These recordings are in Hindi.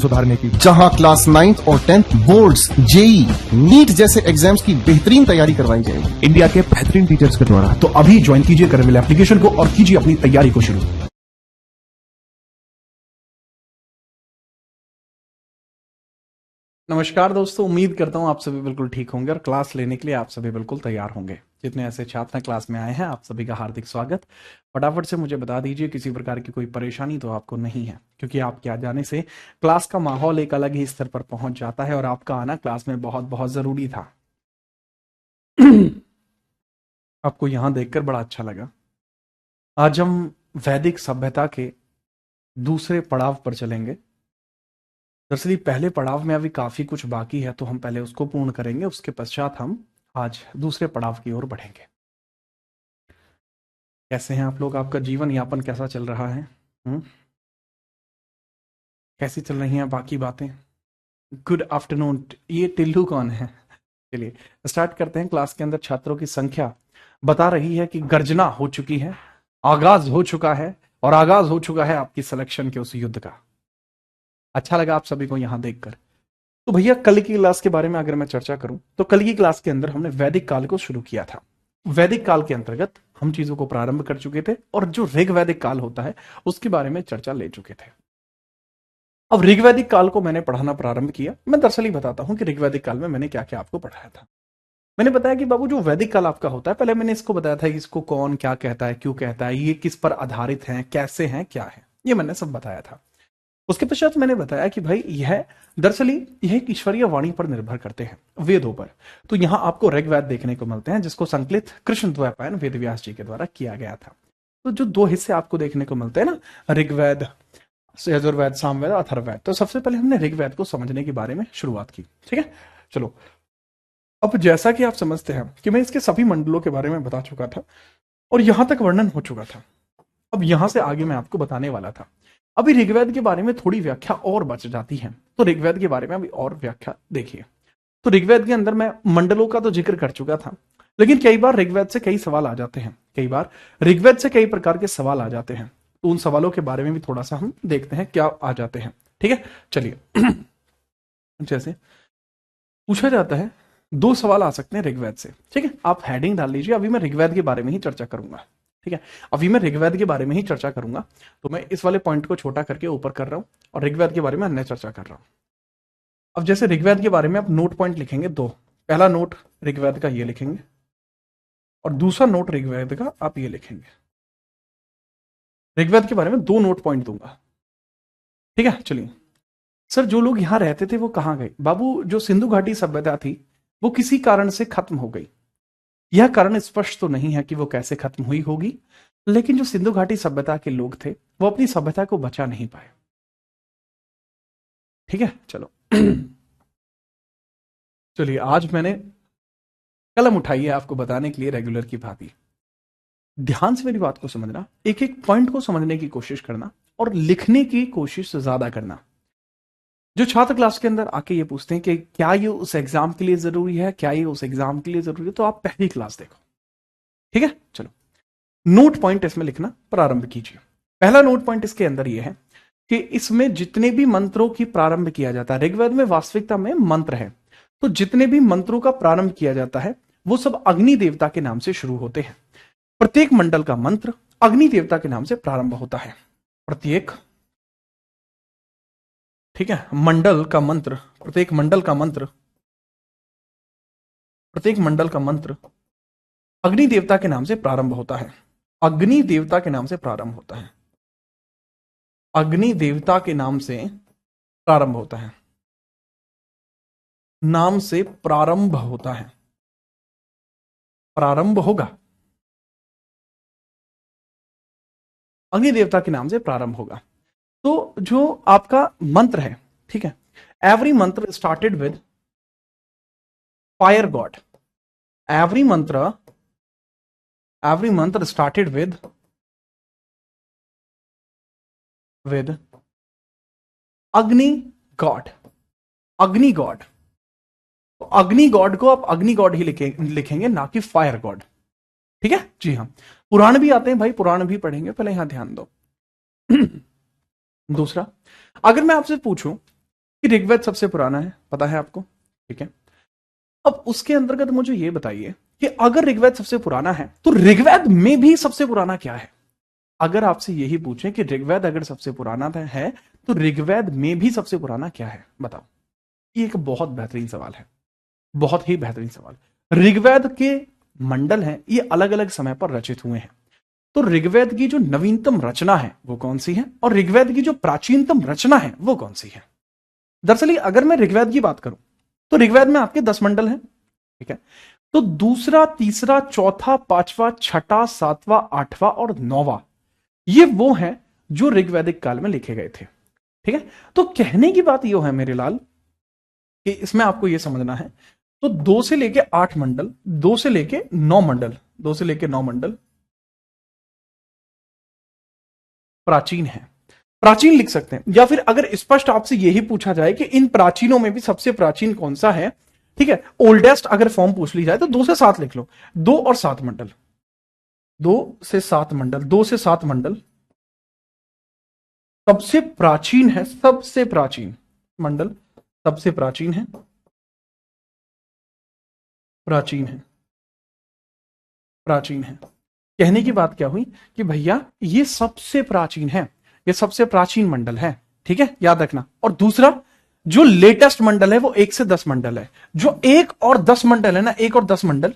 सुधारने की, जहां क्लास 9th और 10th बोर्ड्स, जेई, नीट जैसे एग्जाम्स की बेहतरीन तैयारी करवाई जाएगी इंडिया के बेहतरीन टीचर्स के द्वारा। तो अभी ज्वाइन कीजिए करवेल एप्लीकेशन को और कीजिए अपनी तैयारी को शुरू। नमस्कार दोस्तों, उम्मीद करता हूं आप सभी बिल्कुल ठीक होंगे और क्लास लेने के लिए आप सभी बिल्कुल तैयार होंगे। जितने ऐसे छात्र क्लास में आए हैं आप सभी का हार्दिक स्वागत। फटाफट से मुझे बता दीजिए किसी प्रकार की कोई परेशानी तो आपको नहीं है, क्योंकि आपके आ जाने से क्लास का माहौल एक अलग ही स्तर पर पहुंच जाता है और आपका आना क्लास में बहुत बहुत जरूरी था। आपको यहां देखकर बड़ा अच्छा लगा। आज हम वैदिक सभ्यता के दूसरे पड़ाव पर चलेंगे। दरअसल पहले पड़ाव में अभी काफी कुछ बाकी है, तो हम पहले उसको पूर्ण करेंगे, उसके पश्चात हम आज दूसरे पड़ाव की ओर बढ़ेंगे। कैसे हैं आप लोग? आपका जीवन यापन कैसा चल रहा है? कैसी चल रही हैं बाकी बातें? Good afternoon. ये टिल्लू कौन है? चलिए स्टार्ट करते हैं। क्लास के अंदर छात्रों की संख्या बता रही है कि गर्जना हो चुकी है, आगाज हो चुका है और आगाज हो चुका है आपकी सिलेक्शन के उस युद्ध का। अच्छा लगा आप सभी को यहां देखकर। तो भैया कल की क्लास के बारे में अगर मैं चर्चा करूं तो कल की क्लास के अंदर हमने वैदिक काल को शुरू किया था। वैदिक काल के अंतर्गत हम चीजों को प्रारंभ कर चुके थे और जो ऋग्वैदिक काल होता है उसके बारे में चर्चा ले चुके थे। अब ऋग्वैदिक काल को मैंने पढ़ाना प्रारंभ किया। मैं दरअसल ही बताता हूं कि ऋग्वैदिक काल में मैंने क्या क्या आपको पढ़ाया था। मैंने बताया कि बाबू जो वैदिक काल आपका होता है, पहले मैंने इसको बताया था कि इसको कौन क्या कहता है, क्यों कहता है, ये किस पर आधारित है, कैसे हैं, क्या है, ये मैंने सब बताया था। उसके पश्चात मैंने बताया कि भाई यह दरअसल यह एक ईश्वरीय वाणी पर निर्भर करते हैं, वेदों पर। तो यहां आपको ऋग्वेद देखने को मिलते हैं, जिसको संकलित कृष्ण द्वैपायन वेदव्यास जी के द्वारा किया गया था। तो जो दो हिस्से आपको देखने को मिलते हैं ना, ऋग्वेद, यजुर्वेद, सामवेद, अथर्ववेद। तो सबसे पहले हमने ऋग्वेद को समझने के बारे में शुरुआत की। ठीक है, चलो। अब जैसा कि आप समझते हैं कि मैं इसके सभी मंडलों के बारे में बता चुका था और यहां तक वर्णन हो चुका था। अब यहां से आगे मैं आपको बताने वाला था। अभी ऋग्वेद के बारे में थोड़ी व्याख्या और बच जाती है, तो ऋग्वेद के बारे में अभी और व्याख्या देखिए। तो ऋग्वेद के अंदर मैं मंडलों का तो जिक्र कर चुका था, लेकिन कई बार ऋग्वेद से कई सवाल आ जाते हैं, कई बार ऋग्वेद से कई प्रकार के सवाल आ जाते हैं। तो उन सवालों के बारे में भी थोड़ा सा हम देखते हैं क्या आ जाते हैं। ठीक है, चलिए। जैसे पूछा जाता है, दो सवाल आ सकते हैं ऋग्वेद से। ठीक है, आप हेडिंग डाल लीजिए। अभी मैं ऋग्वेद के बारे में ही चर्चा करूंगा। ठीक है, अभी मैं ऋग्वेद के बारे में ही चर्चा करूंगा, तो मैं इस वाले पॉइंट को छोटा करके ऊपर कर रहा हूं और ऋग्वेद के बारे में अन्य चर्चा कर रहा हूं। अब जैसे ऋग्वेद के बारे में आप नोट पॉइंट लिखेंगे दो। पहला नोट ऋग्वेद का ये लिखेंगे और दूसरा नोट ऋग्वेद का आप ये लिखेंगे। ऋग्वेद के बारे में दो नोट पॉइंट दूंगा। ठीक है, चलिए। सर जो लोग यहां रहते थे वो कहां गए? बाबू जो सिंधु घाटी सभ्यता थी वो किसी कारण से खत्म हो गई। यह कारण स्पष्ट तो नहीं है कि वो कैसे खत्म हुई होगी, लेकिन जो सिंधु घाटी सभ्यता के लोग थे वो अपनी सभ्यता को बचा नहीं पाए। ठीक है, चलो। चलिए, आज मैंने कलम उठाई है आपको बताने के लिए रेगुलर की भांति। ध्यान से मेरी बात को समझना, एक एक पॉइंट को समझने की कोशिश करना और लिखने की कोशिश ज्यादा करना। जो छात्र क्लास के अंदर आके ये पूछते हैं कि क्या ये उस एग्जाम के लिए जरूरी है, क्या ये उस एग्जाम के लिए जरूरी है, तो आप पहली क्लास देखो। ठीक है, चलो। नोट पॉइंट इसमें लिखना प्रारंभ कीजिए। पहला नोट पॉइंट इसके अंदर यह है कि इसमें जितने भी मंत्रों की प्रारंभ किया जाता है, ऋग्वेद में वास्तविकता में मंत्र है, तो जितने भी मंत्रों का प्रारंभ किया जाता है वो सब अग्नि देवता के नाम से शुरू होते हैं। प्रत्येक मंडल का मंत्र अग्नि देवता के नाम से प्रारंभ होता है। प्रत्येक, ठीक है, मंडल का मंत्र, प्रत्येक मंडल का मंत्र, प्रत्येक मंडल का मंत्र अग्नि देवता के नाम से प्रारंभ होता है। अग्नि देवता के नाम से प्रारंभ होता है। अग्नि देवता के नाम से प्रारंभ होता है। नाम से प्रारंभ होता है, प्रारंभ होगा, अग्नि देवता के नाम से प्रारंभ होगा। तो जो आपका मंत्र है, ठीक है, एवरी मंत्र started with fire God. Every मंत्र स्टार्टेड विद अग्नि गॉड। अग्नि गॉड, तो अग्नि गॉड को आप अग्नि गॉड ही लिखेंगे, ना कि फायर गॉड। ठीक है जी हाँ, पुराण भी आते हैं भाई, पुराण भी पढ़ेंगे, पहले यहां ध्यान दो। दूसरा, अगर मैं आपसे पूछूं कि ऋग्वेद सबसे पुराना है, पता है आपको, ठीक है। अब उसके अंतर्गत मुझे ये बताइए कि अगर ऋग्वेद सबसे पुराना है तो ऋग्वेद में भी सबसे पुराना क्या है? अगर आपसे यही पूछें कि ऋग्वेद अगर सबसे पुराना है तो ऋग्वेद में भी सबसे पुराना क्या है, बताओ। ये एक बहुत बेहतरीन सवाल है, बहुत ही बेहतरीन सवाल। ऋग्वेद के मंडल हैं, ये अलग अलग समय पर रचित हुए हैं। तो ऋग्वेद की जो नवीनतम रचना है वो कौन सी है, और ऋग्वेद की जो प्राचीनतम रचना है वो कौन सी है? दरअसल अगर मैं ऋग्वेद की बात करूं तो ऋग्वेद में आपके 10 मंडल हैं, ठीक है। तो दूसरा, तीसरा, चौथा, पांचवा, छठा, सातवां, आठवां और नौवां, ये वो हैं जो ऋग्वैदिक काल में लिखे गए थे, ठीक है। तो कहने की बात यह है मेरे लाल कि इसमें आपको यह समझना है, तो 2 से लेके 8 मंडल, 2 से लेके 9 मंडल, 2 से लेके 9 मंडल प्राचीन है। प्राचीन लिख सकते हैं, या फिर अगर स्पष्ट आपसे यही पूछा जाए कि इन प्राचीनों में भी सबसे प्राचीन कौन सा है, ठीक है, ओल्डेस्ट अगर फॉर्म पूछ ली जाए तो 2 से 7 लिख लो। 2 और 7 मंडल, 2 से 7 मंडल, 2 से 7 मंडल सबसे प्राचीन है, सबसे प्राचीन मंडल, सबसे प्राचीन है, प्राचीन है, प्राचीन है। कहने की बात क्या हुई कि भैया ये सबसे प्राचीन है, ये सबसे प्राचीन मंडल है, ठीक है, याद रखना। और दूसरा जो लेटेस्ट मंडल है वो 1 से 10 मंडल है। जो 1 और 10 मंडल है ना, 1 और 10 मंडल,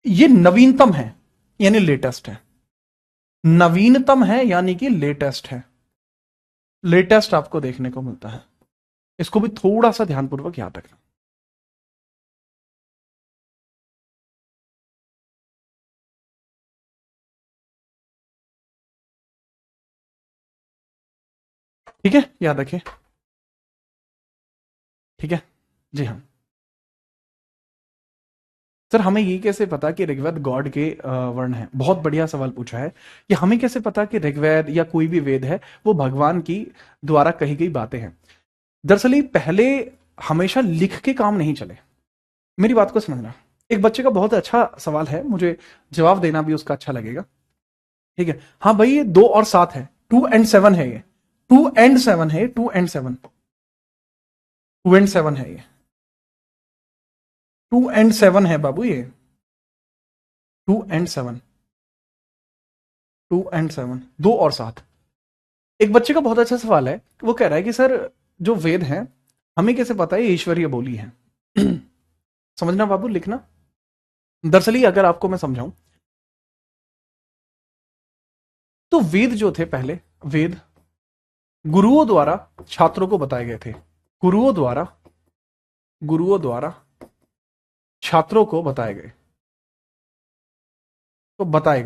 ये नवीनतम है यानी लेटेस्ट है, नवीनतम है यानी कि लेटेस्ट है, लेटेस्ट आपको देखने को मिलता है। इसको भी थोड़ा सा ध्यानपूर्वक याद रखना। ठीक है, याद रखिए, ठीक है जी हाँ। सर हमें ये कैसे पता कि ऋग्वेद गॉड के वर्ण है? बहुत बढ़िया सवाल पूछा है कि हमें कैसे पता कि ऋग्वेद या कोई भी वेद है वो भगवान की द्वारा कही गई बातें हैं। दरअसल पहले हमेशा लिख के काम नहीं चले, मेरी बात को समझना। एक बच्चे का बहुत अच्छा सवाल है, मुझे जवाब देना भी उसका अच्छा लगेगा, ठीक है। हाँ भाई, ये 2 और 7 है, 2 एंड 7 है, ये 2 एंड 7 है, 2 एंड 7, 2 एंड 7 है, ये 2 एंड 7 है बाबू, ये 2 एंड 7, 2 एंड 7, 2 और 7। एक बच्चे का बहुत अच्छा सवाल है, वो कह रहा है कि सर जो वेद हैं हमें कैसे पता है ये ईश्वरीय बोली है? समझना बाबू, लिखना। दरअसल अगर आपको मैं समझाऊं तो वेद जो थे पहले, वेद गुरुओं द्वारा छात्रों को बताए गए थे, गुरुओं द्वारा छात्रों को बताए गए, तो बताए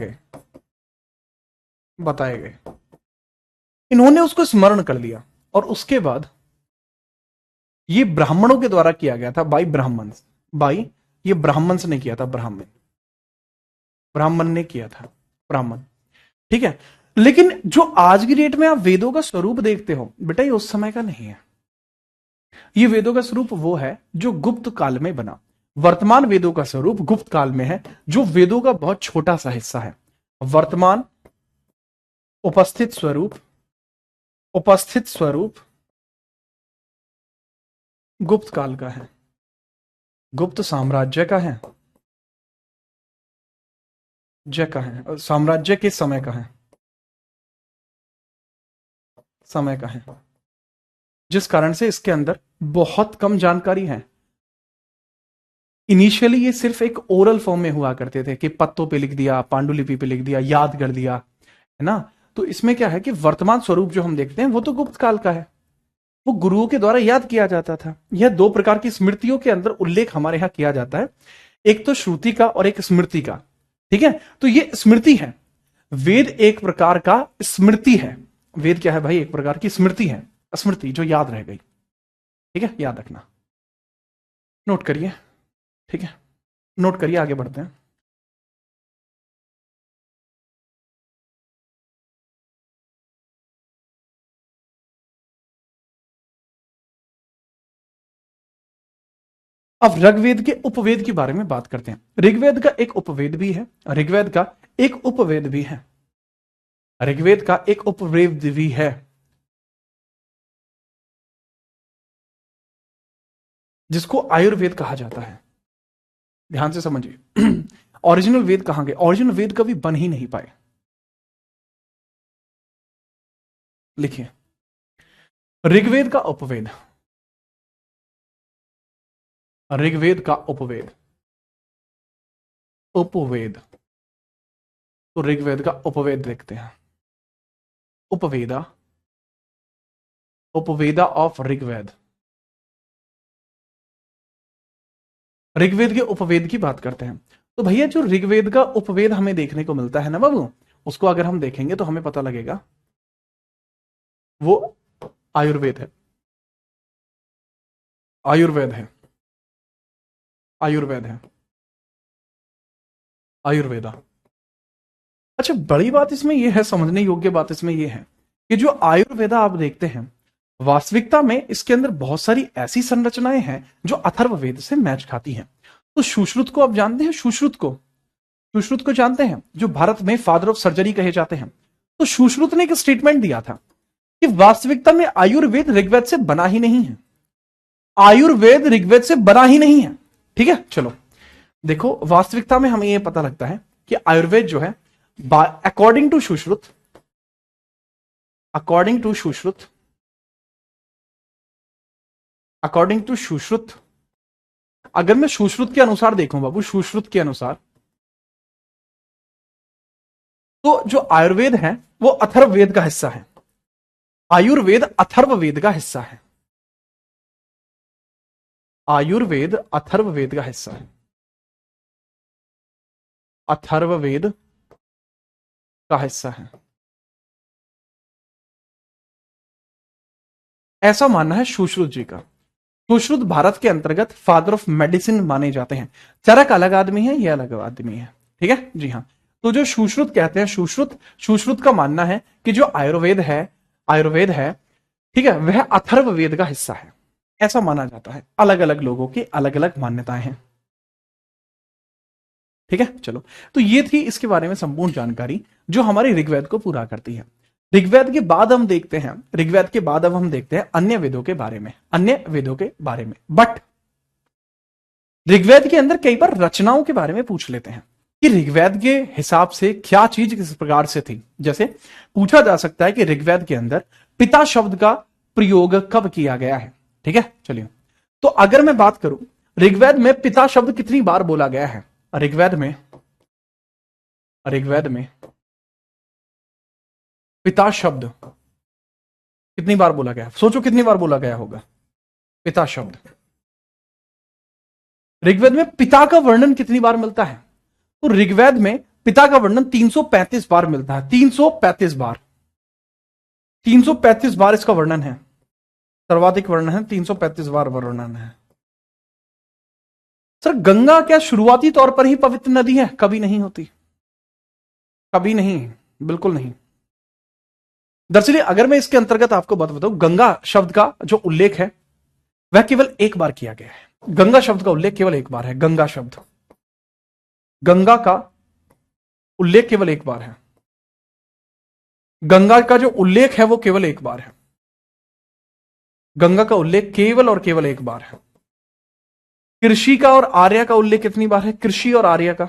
गए, इन्होंने उसको स्मरण कर लिया, और उसके बाद ये ब्राह्मणों के द्वारा किया गया था, ये ब्राह्मण्स ने किया था, ब्राह्मण ने किया था, ब्राह्मण, ठीक है। लेकिन जो आज की डेट में आप वेदों का स्वरूप देखते हो बेटा, ये उस समय का नहीं है। ये वेदों का स्वरूप वो है जो गुप्त काल में बना। वर्तमान वेदों का स्वरूप गुप्त काल में है, जो वेदों का बहुत छोटा सा हिस्सा है। वर्तमान उपस्थित स्वरूप गुप्त काल का है, गुप्त साम्राज्य का है, साम्राज्य के समय का है, जिस कारण से इसके अंदर बहुत कम जानकारी है। इनिशियली ये सिर्फ एक ओरल फॉर्म में हुआ करते थे कि पत्तों पे लिख दिया, पांडुलिपि पे लिख दिया, याद कर दिया, है ना। तो इसमें क्या है कि वर्तमान स्वरूप जो हम देखते हैं वो तो गुप्त काल का है, वो गुरुओं के द्वारा याद किया जाता था। यह 2 प्रकार की स्मृतियों के अंदर उल्लेख हमारे यहां किया जाता है, एक तो श्रुति का और एक स्मृति का, ठीक है। तो ये स्मृति है, वेद एक प्रकार का स्मृति है। वेद क्या है भाई? एक प्रकार की स्मृति है, स्मृति जो याद रह गई, ठीक है, याद रखना, नोट करिए, ठीक है, नोट करिए, आगे बढ़ते हैं। अब ऋग्वेद के उपवेद के बारे में बात करते हैं। ऋग्वेद का एक उपवेद भी है, ऋग्वेद का एक उपवेद भी है, ऋग्वेद का एक उपवेद भी है। जिसको आयुर्वेद कहा जाता है। ध्यान से समझिए। ओरिजिनल वेद कहां गए? ओरिजिनल वेद कभी बन ही नहीं पाए। लिखिए, ऋग्वेद का उपवेद, ऋग्वेद का उपवेद, उपवेद। तो ऋग्वेद का उपवेद देखते हैं। उपवेदा, उपवेदा ऑफ ऋग्वेद। ऋग्वेद के उपवेद की बात करते हैं। तो भैया जो ऋग्वेद का उपवेद हमें देखने को मिलता है ना बाबू, उसको अगर हम देखेंगे तो हमें पता लगेगा वो आयुर्वेद है। आयुर्वेद है, आयुर्वेद है, आयुर्वेदा। अच्छा, बड़ी बात इसमें यह है, समझने योग्य बात इसमें यह है कि जो आयुर्वेदा आप देखते हैं, वास्तविकता में इसके अंदर बहुत सारी ऐसी संरचनाएं हैं जो अथर्ववेद से मैच खाती हैं। तो सुश्रुत को आप जानते हैं? सुश्रुत को, सुश्रुत को जानते हैं, जो भारत में फादर ऑफ सर्जरी कहे जाते हैं। तो सुश्रुत ने एक स्टेटमेंट दिया था कि वास्तविकता में आयुर्वेद ऋग्वेद से बना ही नहीं है। आयुर्वेद ऋग्वेद से बना ही नहीं है। ठीक है, चलो देखो, वास्तविकता में हमें यह पता लगता है कि आयुर्वेद जो है, according to Sushruta, according to Sushruta, according to Sushruta, अगर मैं सुश्रुत के अनुसार देखूं बाबू, सुश्रुत के अनुसार, तो जो आयुर्वेद है वो अथर्ववेद का हिस्सा है। आयुर्वेद अथर्ववेद का हिस्सा है। आयुर्वेद अथर्ववेद का हिस्सा है। अथर्ववेद का हिस्सा है, ऐसा मानना है सुश्रुत जी का। सुश्रुत भारत के अंतर्गत फादर ऑफ मेडिसिन माने जाते हैं। चरक अलग आदमी है, यह अलग आदमी है। ठीक है जी हाँ। तो जो सुश्रुत कहते हैं, सुश्रुत, सुश्रुत का मानना है कि जो आयुर्वेद है, आयुर्वेद है, ठीक है, वह अथर्ववेद का हिस्सा है, ऐसा माना जाता है। अलग अलग लोगों की अलग अलग मान्यताएं हैं। ठीक है, चलो, तो ये थी इसके बारे में संपूर्ण जानकारी जो हमारे ऋग्वेद को पूरा करती है। ऋग्वेद के बाद हम देखते हैं, ऋग्वेद के बाद अब हम देखते हैं अन्य वेदों के बारे में, अन्य वेदों के बारे में। बट ऋग्वेद के अंदर कई बार रचनाओं के बारे में पूछ लेते हैं कि ऋग्वेद के हिसाब से क्या चीज किस प्रकार से थी। जैसे पूछा जा सकता है कि ऋग्वेद के अंदर पिता शब्द का प्रयोग कब किया गया है। ठीक है, चलिए, तो अगर मैं बात करूं, ऋग्वेद में पिता शब्द कितनी बार बोला गया है? ऋग्वेद में, ऋग्वेद में पिता शब्द कितनी बार बोला गया? सोचो कितनी बार बोला गया होगा पिता शब्द। ऋग्वेद में पिता का वर्णन कितनी बार मिलता है? तो ऋग्वेद में पिता का वर्णन 335 बार मिलता है। 335 बार, 335 बार इसका वर्णन है, सर्वाधिक वर्णन है, 335 बार वर्णन है। सर, गंगा क्या शुरुआती तौर पर ही पवित्र नदी है? कभी नहीं होती, कभी नहीं, बिल्कुल नहीं। दरअसल अगर मैं इसके अंतर्गत आपको बात बताऊं, गंगा शब्द का जो उल्लेख है वह केवल एक बार किया गया है। गंगा शब्द का उल्लेख केवल एक बार है। गंगा शब्द, गंगा का उल्लेख केवल एक बार है। गंगा का जो उल्लेख है वो केवल एक बार है। गंगा का उल्लेख केवल और केवल एक बार है। कृषि का और आर्य का उल्लेख कितनी बार है? कृषि और आर्य का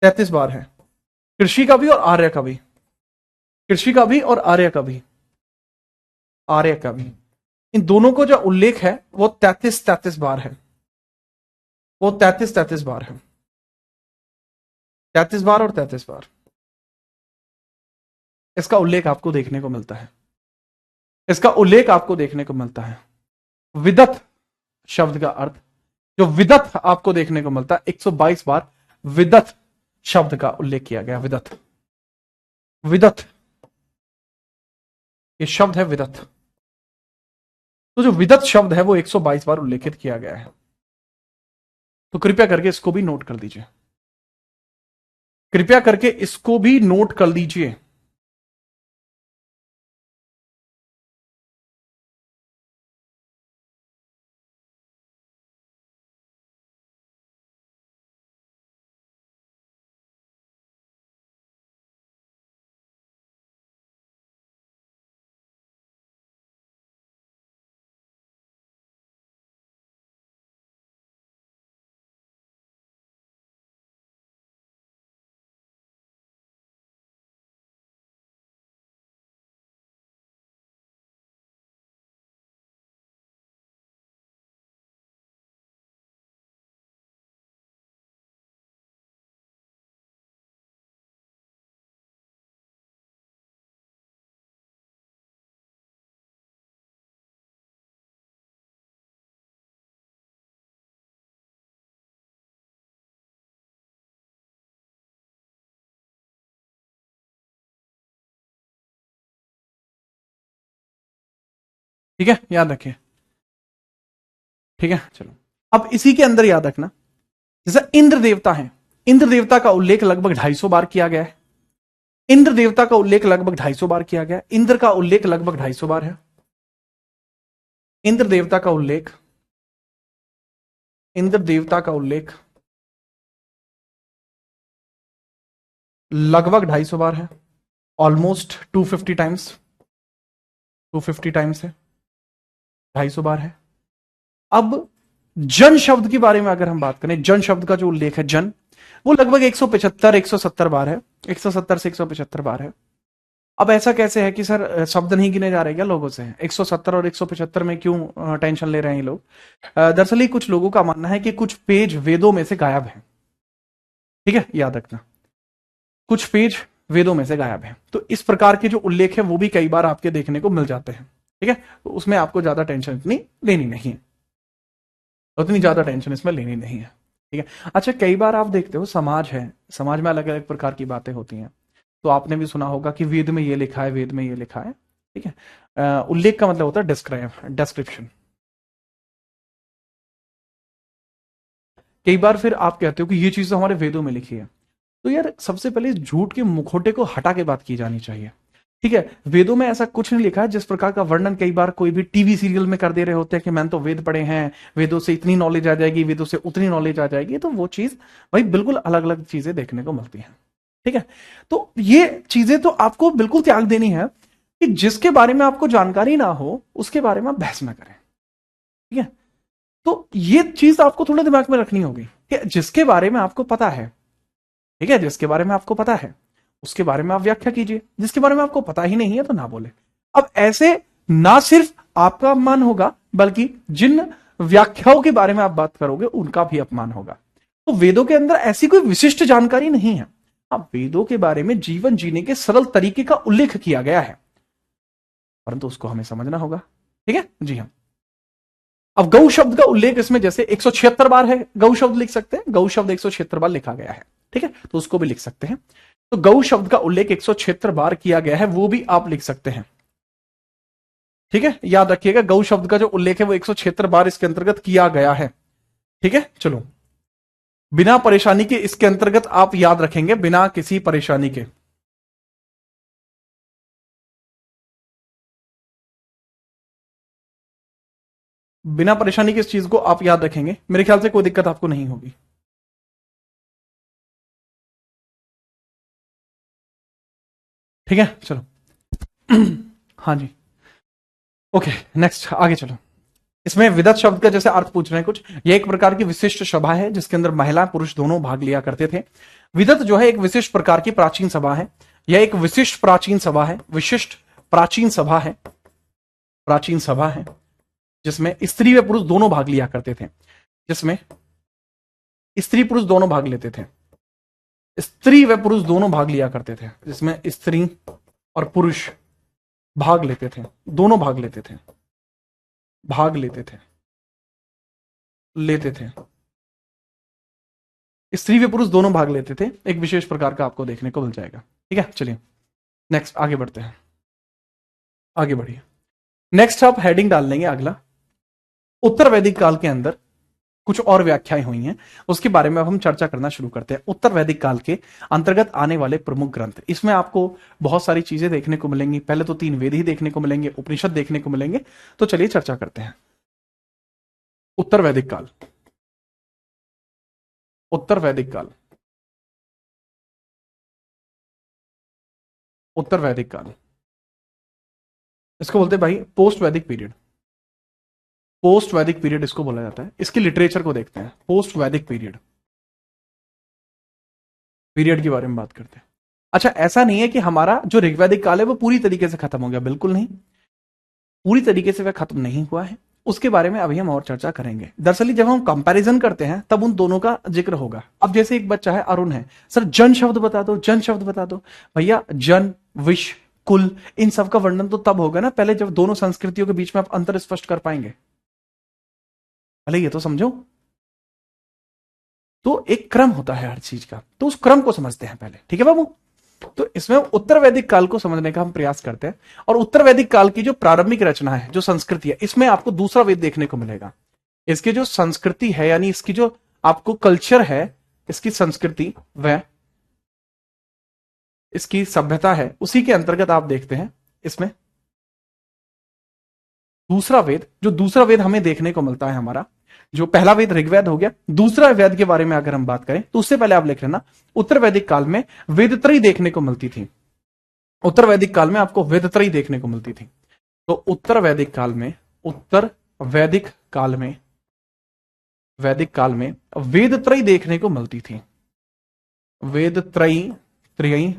33 बार है। कृषि का भी और आर्य का भी, कृषि का भी और आर्य का भी, आर्य का भी, इन दोनों को जो उल्लेख है वो 33 बार है। वो 33 बार है। 33 बार और 33 बार इसका उल्लेख आपको देखने को मिलता है। इसका उल्लेख आपको देखने को मिलता है। विदथ शब्द का अर्थ, जो विदथ आपको देखने को मिलता है, 122 बार विदथ शब्द का उल्लेख किया गया। विदथ, विदथ, ये शब्द है विदथ। तो जो विदथ शब्द है वो 122 बार उल्लेखित किया गया है। तो कृपया करके इसको भी नोट कर दीजिए, कृपया करके इसको भी नोट कर लीजिए। ठीक है, याद रखिए। ठीक है, चलो अब इसी के अंदर याद रखना, जैसे इंद्र देवता है, इंद्र देवता का उल्लेख लगभग 250 बार किया गया है। इंद्र देवता का उल्लेख लगभग 250 बार किया गया है। इंद्र का उल्लेख लगभग 250 बार है। इंद्र देवता का उल्लेख, इंद्र देवता का उल्लेख लगभग 250 बार है। ऑलमोस्ट 250 टाइम्स, 250 टाइम्स है, 250 बार है। अब जन शब्द के बारे में अगर हम बात करें, जन शब्द का जो उल्लेख है जन, वो लगभग 175 170 बार है, 170 से 175 बार है। अब ऐसा कैसे है कि सर शब्द नहीं गिने जा रहे क्या लोगों से? 170 और 175 में क्यों टेंशन ले रहे हैं ये लोग? दरअसल कुछ लोगों का मानना है कि कुछ पेज वेदों में से गायब है। ठीक है, याद रखना, कुछ पेज वेदों में से गायब है। तो इस प्रकार के जो उल्लेख है वो भी कई बार आपके देखने को मिल जाते हैं। ठीक है, तो उसमें आपको ज्यादा टेंशन इतनी लेनी नहीं है, उतनी ज्यादा टेंशन इसमें लेनी नहीं है। ठीक है, अच्छा कई बार आप देखते हो समाज है, समाज में अलग अलग प्रकार की बातें होती हैं। तो आपने भी सुना होगा कि वेद में ये लिखा है, वेद में ये लिखा है। ठीक है, उल्लेख का मतलब होता है डिस्क्रिप्शन। कई बार फिर आप कहते हो कि ये चीज तो हमारे वेदों में लिखी है, तो यार सबसे पहले इस झूठ के मुखौटे को हटा के बात की जानी चाहिए। ठीक है, वेदों में ऐसा कुछ नहीं लिखा है जिस प्रकार का वर्णन कई बार कोई भी टीवी सीरियल में कर दे रहे होते हैं कि मैंने तो वेद पढ़े हैं, वेदों से इतनी नॉलेज आ जाएगी, वेदों से उतनी नॉलेज आ जाएगी। तो वो चीज भाई बिल्कुल अलग अलग चीजें देखने को मिलती हैं। ठीक है, तो ये चीजें तो आपको बिल्कुल त्याग देनी है कि जिसके बारे में आपको जानकारी ना हो उसके बारे में आप बहस ना करें। ठीक है, तो ये चीज आपको थोड़ा दिमाग में रखनी होगी कि जिसके बारे में आपको पता है, ठीक है, जिसके बारे में आपको पता है उसके बारे में आप व्याख्या कीजिए, जिसके बारे में आपको पता ही नहीं है तो ना बोले। अब ऐसे ना सिर्फ आपका अपमान होगा बल्कि जिन व्याख्याओं के बारे में आप बात करोगे उनका भी अपमान होगा। तो वेदों के अंदर ऐसी कोई विशिष्ट जानकारी नहीं है। अब वेदों के बारे में जीवन जीने के सरल तरीके का उल्लेख किया गया है, परंतु उसको हमें समझना होगा। ठीक है जी हाँ। अब गौ शब्द का उल्लेख इसमें जैसे 176 बार है, गौ शब्द लिख सकते हैं, गौ शब्द 176 बार लिखा गया है। ठीक है, तो उसको भी लिख सकते हैं। तो गौ शब्द का उल्लेख 176 बार किया गया है, वो भी आप लिख सकते हैं। ठीक है, याद रखिएगा गौ शब्द का जो उल्लेख है वो 176 बार इसके अंतर्गत किया गया है। ठीक है, चलो बिना परेशानी के इसके अंतर्गत आप याद रखेंगे, बिना किसी परेशानी के। बिना परेशानी के इस चीज को आप याद रखेंगे, मेरे ख्याल से कोई दिक्कत आपको नहीं होगी। ठीक है, चलो हाँ जी, ओके नेक्स्ट आगे चलो। इसमें विदत शब्द का जैसे अर्थ पूछ रहे हैं कुछ, यह एक प्रकार की विशिष्ट सभा है जिसके अंदर महिला पुरुष दोनों भाग लिया करते थे। विदत जो है एक विशिष्ट प्रकार की प्राचीन सभा है, यह एक विशिष्ट प्राचीन सभा है, विशिष्ट प्राचीन सभा है, प्राचीन सभा है जिसमें स्त्री व पुरुष दोनों भाग लिया करते थे, जिसमें स्त्री पुरुष दोनों भाग लेते थे, स्त्री व पुरुष दोनों भाग लिया करते थे, जिसमें स्त्री और पुरुष भाग लेते थे, दोनों भाग लेते थे, भाग लेते थे, लेते थे, स्त्री व पुरुष दोनों भाग लेते थे। एक विशेष प्रकार का आपको देखने को मिल जाएगा। ठीक है, चलिए नेक्स्ट आगे बढ़ते हैं, आगे बढ़िए। नेक्स्ट आप हेडिंग डाल लेंगे अगला, उत्तर वैदिक काल के अंदर कुछ और व्याख्याएं हुई हैं, उसके बारे में अब हम चर्चा करना शुरू करते हैं। उत्तर वैदिक काल के अंतर्गत आने वाले प्रमुख ग्रंथ, इसमें आपको बहुत सारी चीजें देखने को मिलेंगी। पहले तो 3 वेद ही देखने को मिलेंगे, उपनिषद देखने को मिलेंगे। तो चलिए चर्चा करते हैं। उत्तर वैदिक काल, उत्तर वैदिक काल, उत्तर वैदिक काल, इसको बोलते हैं भाई पोस्ट वैदिक पीरियड, पोस्ट वैदिक पीरियड इसको बोला जाता है। इसके लिटरेचर को देखते हैं, पोस्ट वैदिक पीरियड, पीरियड के बारे में बात करते हैं। अच्छा ऐसा नहीं है कि हमारा जो ऋग्वैदिक काल है वो पूरी तरीके से खत्म हो गया, बिल्कुल नहीं, पूरी तरीके से वह खत्म नहीं हुआ है, उसके बारे में अभी हम और चर्चा करेंगे। दरअसल जब हम कंपैरिजन करते हैं तब उन दोनों का जिक्र होगा। अब जैसे एक बच्चा है अरुण है, सर जन शब्द बता दो, जन शब्द बता दो। भैया जन, विश्व, कुल, इन सब का वर्णन तो तब होगा ना पहले जब दोनों संस्कृतियों के बीच में आप अंतर स्पष्ट कर पाएंगे। पहले ये तो समझो। तो एक क्रम होता है हर चीज का, तो उस क्रम को समझते हैं पहले। ठीक है बाबू, तो इसमें उत्तर वैदिक काल को समझने का हम प्रयास करते हैं, और उत्तर वैदिक काल की जो प्रारंभिक रचना है, जो संस्कृति है, इसमें आपको दूसरा वेद देखने को मिलेगा। इसकी जो संस्कृति है, यानी इसकी जो आपको कल्चर है, इसकी संस्कृति व इसकी सभ्यता है, उसी के अंतर्गत आप देखते हैं इसमें दूसरा वेद, जो दूसरा वेद हमें देखने को मिलता है हमारा, जो पहला वेद ऋग्वेद हो गया, दूसरा वेद के बारे में अगर हम बात करें तो उससे पहले आप लिख लेना, उत्तर वैदिक काल में वेदत्रयी देखने को मिलती थी। उत्तर वैदिक काल में आपको वेदत्रयी देखने को मिलती थी। तो उत्तर वैदिक काल में वैदिक काल में वेदत्रयी देखने को मिलती थी। वेदत्रयी त्रयी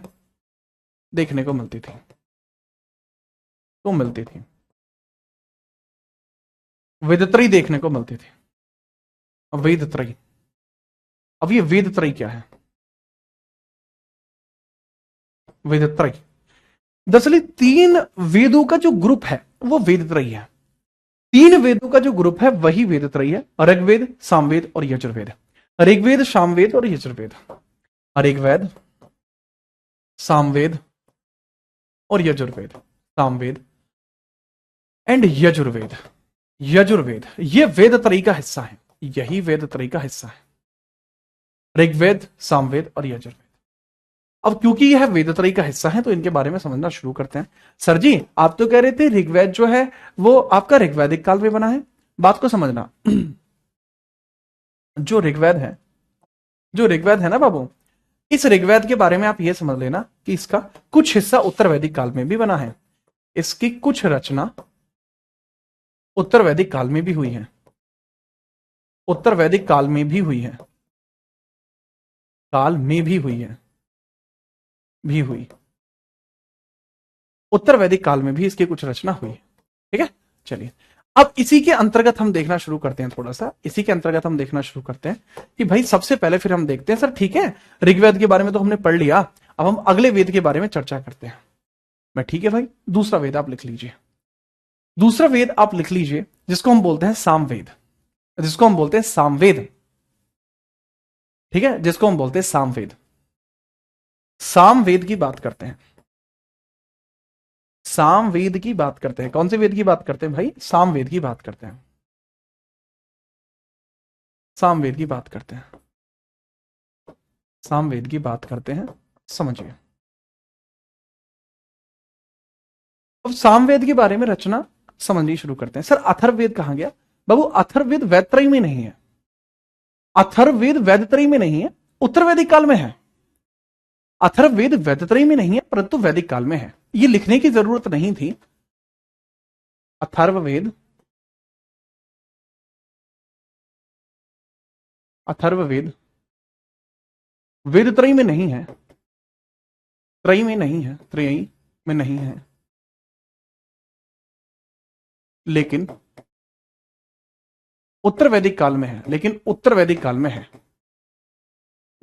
देखने को मिलती थी, वेदत्रयी देखने को मिलती थी। वेदत्रयी, अब ये वेदत्रयी क्या है? वेदत्रयी दरअसल 3 वेदों का जो ग्रुप है वो वेदत्रयी है। 3 वेदों का जो ग्रुप है वही वेदत्रयी है, ऋग्वेद, सामवेद और यजुर्वेद। ऋग्वेद, सामवेद और यजुर्वेद। ऋग्वेद, सामवेद और यजुर्वेद। सामवेद एंड यजुर्वेद। यजुर्वेद ये वेदत्रयी का हिस्सा है, यही वेदत्रयी का हिस्सा है, ऋग्वेद, सामवेद और यजुर्वेद। अब क्योंकि यह वेदत्रयी का हिस्सा है तो इनके बारे में समझना शुरू करते हैं। सर जी आप तो कह रहे थे ऋग्वेद जो है वो आपका ऋग्वैदिक काल में बना है। बात को समझना, जो ऋग्वेद है ना बाबू, इस ऋग्वेद के बारे में आप यह समझ लेना कि इसका कुछ हिस्सा उत्तर वैदिक काल में भी बना है, इसकी कुछ रचना उत्तर वैदिक काल में भी हुई है, उत्तर वैदिक काल में भी हुई है, काल में भी हुई है, भी हुई, उत्तर वैदिक काल में भी इसकी कुछ रचना हुई है। ठीक है, चलिए अब इसी के अंतर्गत हम देखना शुरू करते हैं, थोड़ा सा इसी के अंतर्गत हम देखना शुरू करते हैं कि भाई सबसे पहले फिर हम देखते हैं, सर ठीक है ऋग्वेद के बारे में तो हमने पढ़ लिया, अब हम अगले वेद के बारे में चर्चा करते हैं। मैं ठीक है भाई, दूसरा वेद आप लिख लीजिए, दूसरा वेद आप लिख लीजिए जिसको हम बोलते हैं सामवेद, जिसको हम बोलते हैं सामवेद। ठीक है, जिसको हम बोलते हैं सामवेद। सामवेद की बात करते हैं, सामवेद की बात करते हैं। कौन से वेद की बात करते हैं भाई? सामवेद की बात करते हैं, सामवेद की बात करते हैं, सामवेद की बात करते हैं। समझिए, अब सामवेद के बारे में रचना समझनी शुरू करते हैं। सर अथर्ववेद कहां गया? बाबू अथर्ववेद वैदत्रयी में नहीं है, अथर्ववेद वैदत्रयी में नहीं है, उत्तर वैदिक काल में है। अथर्ववेद वैदत्रयी में नहीं है परंतु वैदिक काल में है, ये लिखने की जरूरत नहीं थी। अथर्ववेद, अथर्ववेद वेदत्रयी में नहीं है, त्रयी में नहीं है, त्रयी में नहीं है, लेकिन उत्तर वैदिक काल में है, लेकिन उत्तर वैदिक काल में है,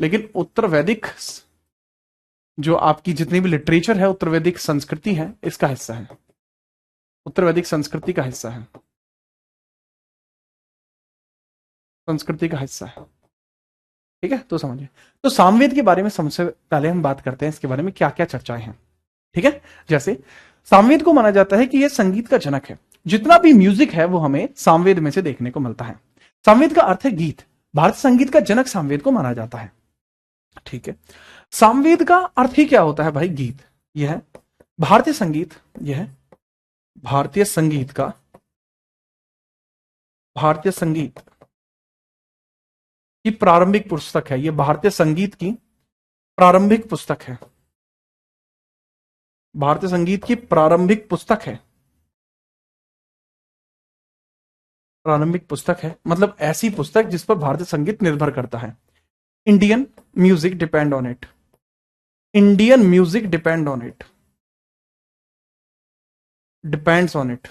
लेकिन उत्तर वैदिक जो आपकी जितनी भी लिटरेचर है, उत्तर वैदिक संस्कृति है, इसका हिस्सा है, उत्तर वैदिक संस्कृति का हिस्सा है, संस्कृति का हिस्सा है। ठीक है, तो समझिए, तो सामवेद के बारे में सबसे पहले हम बात करते हैं, इसके बारे में क्या क्या चर्चाएं हैं। ठीक है, जैसे सामवेद को माना जाता है कि यह संगीत का जनक है, जितना भी म्यूजिक है वो हमें सामवेद में से देखने को मिलता है। सामवेद का अर्थ है गीत, भारतीय संगीत का जनक सामवेद को माना जाता है। ठीक है, सामवेद का अर्थ ही क्या होता है भाई? गीत। यह है भारतीय संगीत, यह है भारतीय संगीत का, भारतीय संगीत की प्रारंभिक पुस्तक है, यह भारतीय संगीत की प्रारंभिक पुस्तक है, भारतीय संगीत की प्रारंभिक पुस्तक है, प्रारंभिक पुस्तक है मतलब ऐसी पुस्तक जिस पर भारतीय संगीत निर्भर करता है। Indian music depend on it, Indian music depend on it, depends on it,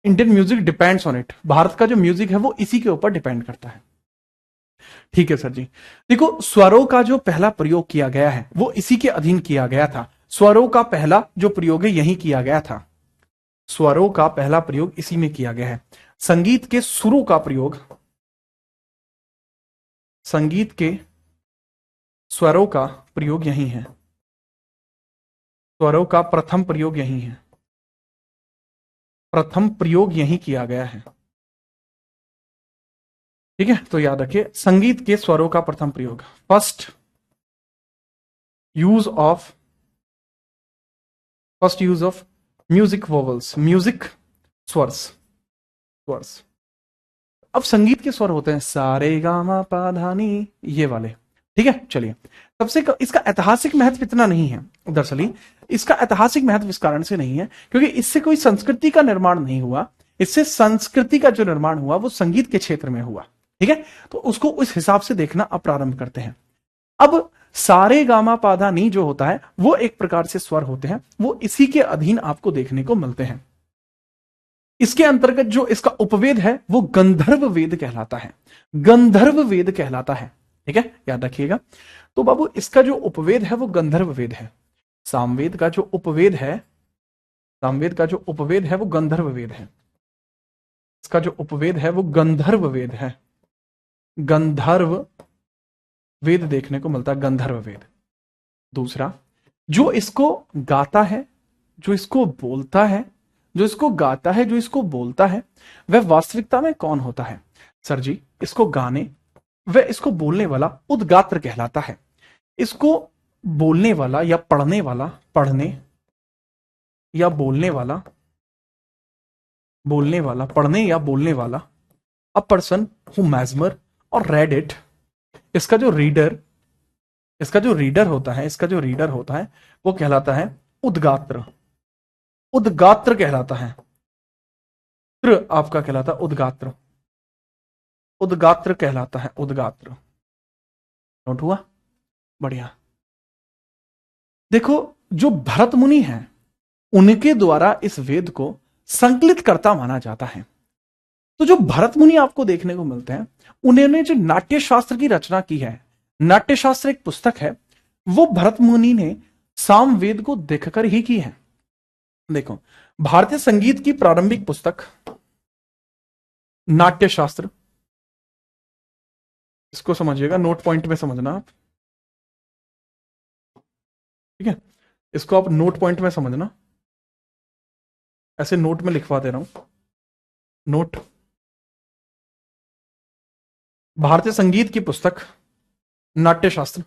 Indian music depends on it. Bharat का जो म्यूजिक है वो इसी के ऊपर डिपेंड करता है। ठीक है सर जी, देखो स्वरों का जो पहला प्रयोग किया गया है वो इसी के अधीन किया गया था। स्वरों का पहला जो प्रयोग है यही किया गया था, स्वरों का पहला प्रयोग इसी में किया गया है। संगीत के सुरों का प्रयोग, संगीत के स्वरों का प्रयोग यही है, स्वरों का प्रथम प्रयोग यही है, प्रथम प्रयोग यही किया गया है। ठीक है, तो याद रखिए संगीत के स्वरों का प्रथम प्रयोग, first use of music vowels, music स्वर्स। अब संगीत के स्वर होते हैं सारे गामा पा धा नी, ये वाले। ठीक है, चलिए इसका ऐतिहासिक महत्व इतना नहीं है। दरअसल इसका ऐतिहासिक महत्व इस कारण से नहीं है क्योंकि इससे कोई संस्कृति का निर्माण नहीं हुआ, इससे संस्कृति का जो निर्माण हुआ वो संगीत के क्षेत्र में हुआ। ठीक है, तो उसको उस हिसाब से देखना अब प्रारंभ करते हैं। अब सारे गामा पाधा नी जो होता है वो एक प्रकार से स्वर होते हैं, वो इसी के अधीन आपको देखने को मिलते हैं। इसके अंतर्गत जो इसका उपवेद है वो गंधर्व वेद कहलाता है, गंधर्व वेद कहलाता है। ठीक है, याद रखिएगा। तो बाबू इसका जो उपवेद है वो गंधर्व वेद है। सामवेद का जो उपवेद है, सामवेद का जो उपवेद है वो गंधर्व वेद है। इसका जो उपवेद है वो गंधर्व वेद है, गंधर्व वेद देखने को मिलता है, गंधर्व वेद। दूसरा, जो इसको गाता है, जो इसको बोलता है, जो इसको गाता है, जो इसको बोलता है, वह वास्तविकता में कौन होता है? सर जी, इसको गाने वह इसको बोलने वाला उद्गात्र कहलाता है। इसको बोलने वाला या पढ़ने वाला, पढ़ने या बोलने वाला, बोलने वाला, पढ़ने या बोलने वाला, अ पर्सन हु मैजमर और रेड इट, इसका जो रीडर, इसका जो रीडर होता है, इसका जो रीडर होता है वो कहलाता है उद्गात्र, उद्गात्र कहलाता है। आपका कहलाता है उद्गात्र, उद्गात्र कहलाता है, उद्गात्र। नोट हुआ? बढ़िया। देखो, जो भरत मुनि हैं उनके द्वारा इस वेद को संकलित करता माना जाता है। तो जो भरत मुनि आपको देखने को मिलते हैं, उन्होंने जो नाट्य शास्त्र की रचना की है, नाट्य शास्त्र एक पुस्तक है, वो भरत मुनि ने सामवेद को देखकर ही की है। देखो, भारतीय संगीत की प्रारंभिक पुस्तक नाट्य शास्त्र, इसको समझिएगा, नोट पॉइंट में समझना आप। ठीक है, इसको आप नोट पॉइंट में समझना, ऐसे नोट में लिखवा दे रहा हूं, नोट। भारतीय संगीत की पुस्तक नाट्य शास्त्र,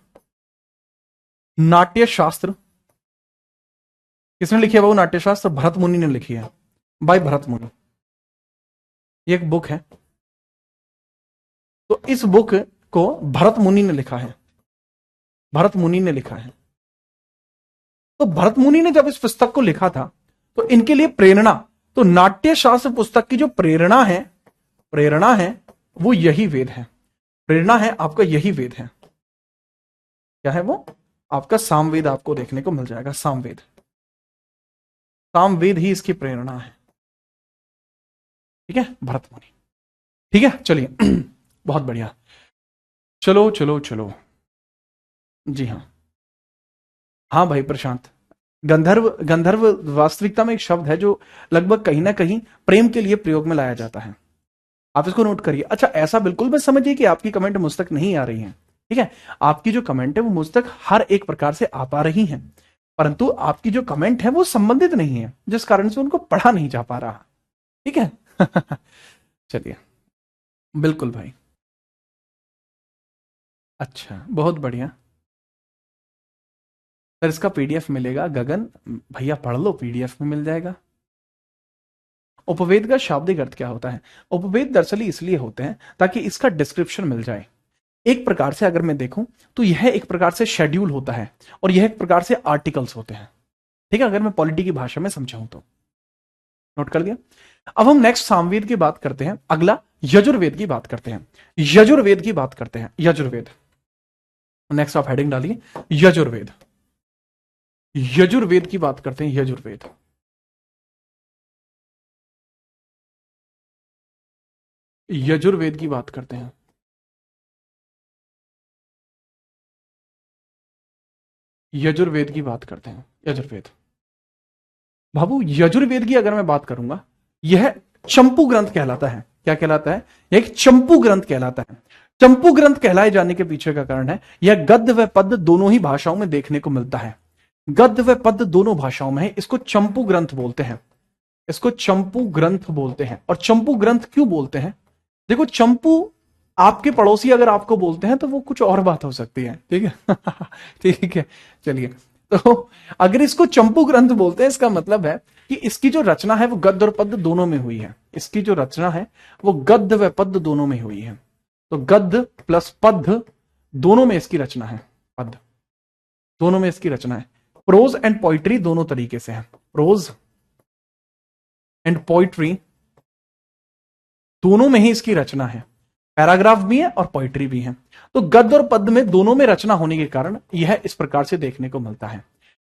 नाट्य शास्त्र किसने लिखी है? वो नाट्य शास्त्र भरत मुनि ने लिखी है, बाय भरत मुनि। ये एक बुक है, तो इस बुक को भरत मुनि ने लिखा है, भरत मुनि ने लिखा है। तो भरत मुनि ने जब इस पुस्तक को लिखा था तो इनके लिए प्रेरणा, तो नाट्य शास्त्र पुस्तक की जो प्रेरणा है, प्रेरणा है वो यही वेद है, प्रेरणा है आपका यही वेद है। क्या है वो? आपका सामवेद आपको देखने को मिल जाएगा, सामवेद, सामवेद ही इसकी प्रेरणा है। ठीक है, भरत मुनि। ठीक है, चलिए बहुत बढ़िया। चलो चलो चलो, जी हाँ, हाँ भाई प्रशांत, गंधर्व, गंधर्व वास्तविकता में एक शब्द है जो लगभग कहीं ना कहीं प्रेम के लिए प्रयोग में लाया जाता है, आप इसको नोट करिए। अच्छा, ऐसा बिल्कुल मत समझिए कि आपकी कमेंट मुझ तक नहीं आ रही है। ठीक है, आपकी जो कमेंट है वो मुझ तक हर एक प्रकार से आ पा रही है, परंतु आपकी जो कमेंट है वो संबंधित नहीं है, जिस कारण से उनको पढ़ा नहीं जा पा रहा। ठीक है चलिए, बिल्कुल भाई, अच्छा, बहुत बढ़िया सर। इसका पीडीएफ मिलेगा गगन भैया, पढ़ लो, पीडीएफ में मिल जाएगा। उपवेद का शाब्दिक अर्थ क्या होता है? उपवेद दरअसल इसलिए होते हैं ताकि इसका डिस्क्रिप्शन मिल जाए। एक प्रकार से अगर मैं देखूं तो यह एक प्रकार से शेड्यूल होता है और यह एक प्रकार से आर्टिकल्स होते हैं। ठीक है, अगर मैं पॉलिटी की भाषा में समझाऊं तो। नोट कर दिया? अब हम नेक्स्ट सामवेद की बात करते हैं, अगला यजुर्वेद की बात करते हैं, यजुर्वेद की बात करते हैं, यजुर्वेद। नेक्स्ट आप हेडिंग डालिए, यजुर्वेद, यजुर्वेद की बात करते हैं, यजुर्वेद। यजुर्वेद की बात करते हैं, यजुर्वेद की बात करते हैं, यजुर्वेद। बाबू, यजुर्वेद की अगर मैं बात करूंगा, यह चंपू ग्रंथ कहलाता है। क्या कहलाता है? यह एक चंपू ग्रंथ कहलाता है। चंपू ग्रंथ कहलाए जाने के पीछे का कारण है यह गद्य व पद्य दोनों ही भाषाओं में देखने को मिलता है। गद्य व पद्य दोनों भाषाओं में है, इसको चंपू ग्रंथ बोलते हैं, इसको चंपू ग्रंथ बोलते हैं। और चंपू ग्रंथ क्यों बोलते हैं? देखो, चंपू आपके पड़ोसी अगर आपको बोलते हैं तो वो कुछ और बात हो सकती है, ठीक है। ठीक है, चलिए। तो अगर इसको चंपू ग्रंथ बोलते हैं, इसका मतलब है कि इसकी जो रचना है वो गद्य और पद्य दोनों में हुई है। इसकी जो रचना है वो गद्य व पद्य दोनों में हुई है। तो गद्य प्लस पद्य दोनों में इसकी रचना है, पद्य दोनों में इसकी रचना है। प्रोज एंड पोइट्री दोनों तरीके से है, प्रोज एंड पोइट्री दोनों में ही इसकी रचना है, पैराग्राफ भी है और पोइट्री भी है। तो गद्य और पद्य में दोनों में रचना होने के कारण यह इस प्रकार से देखने को मिलता है,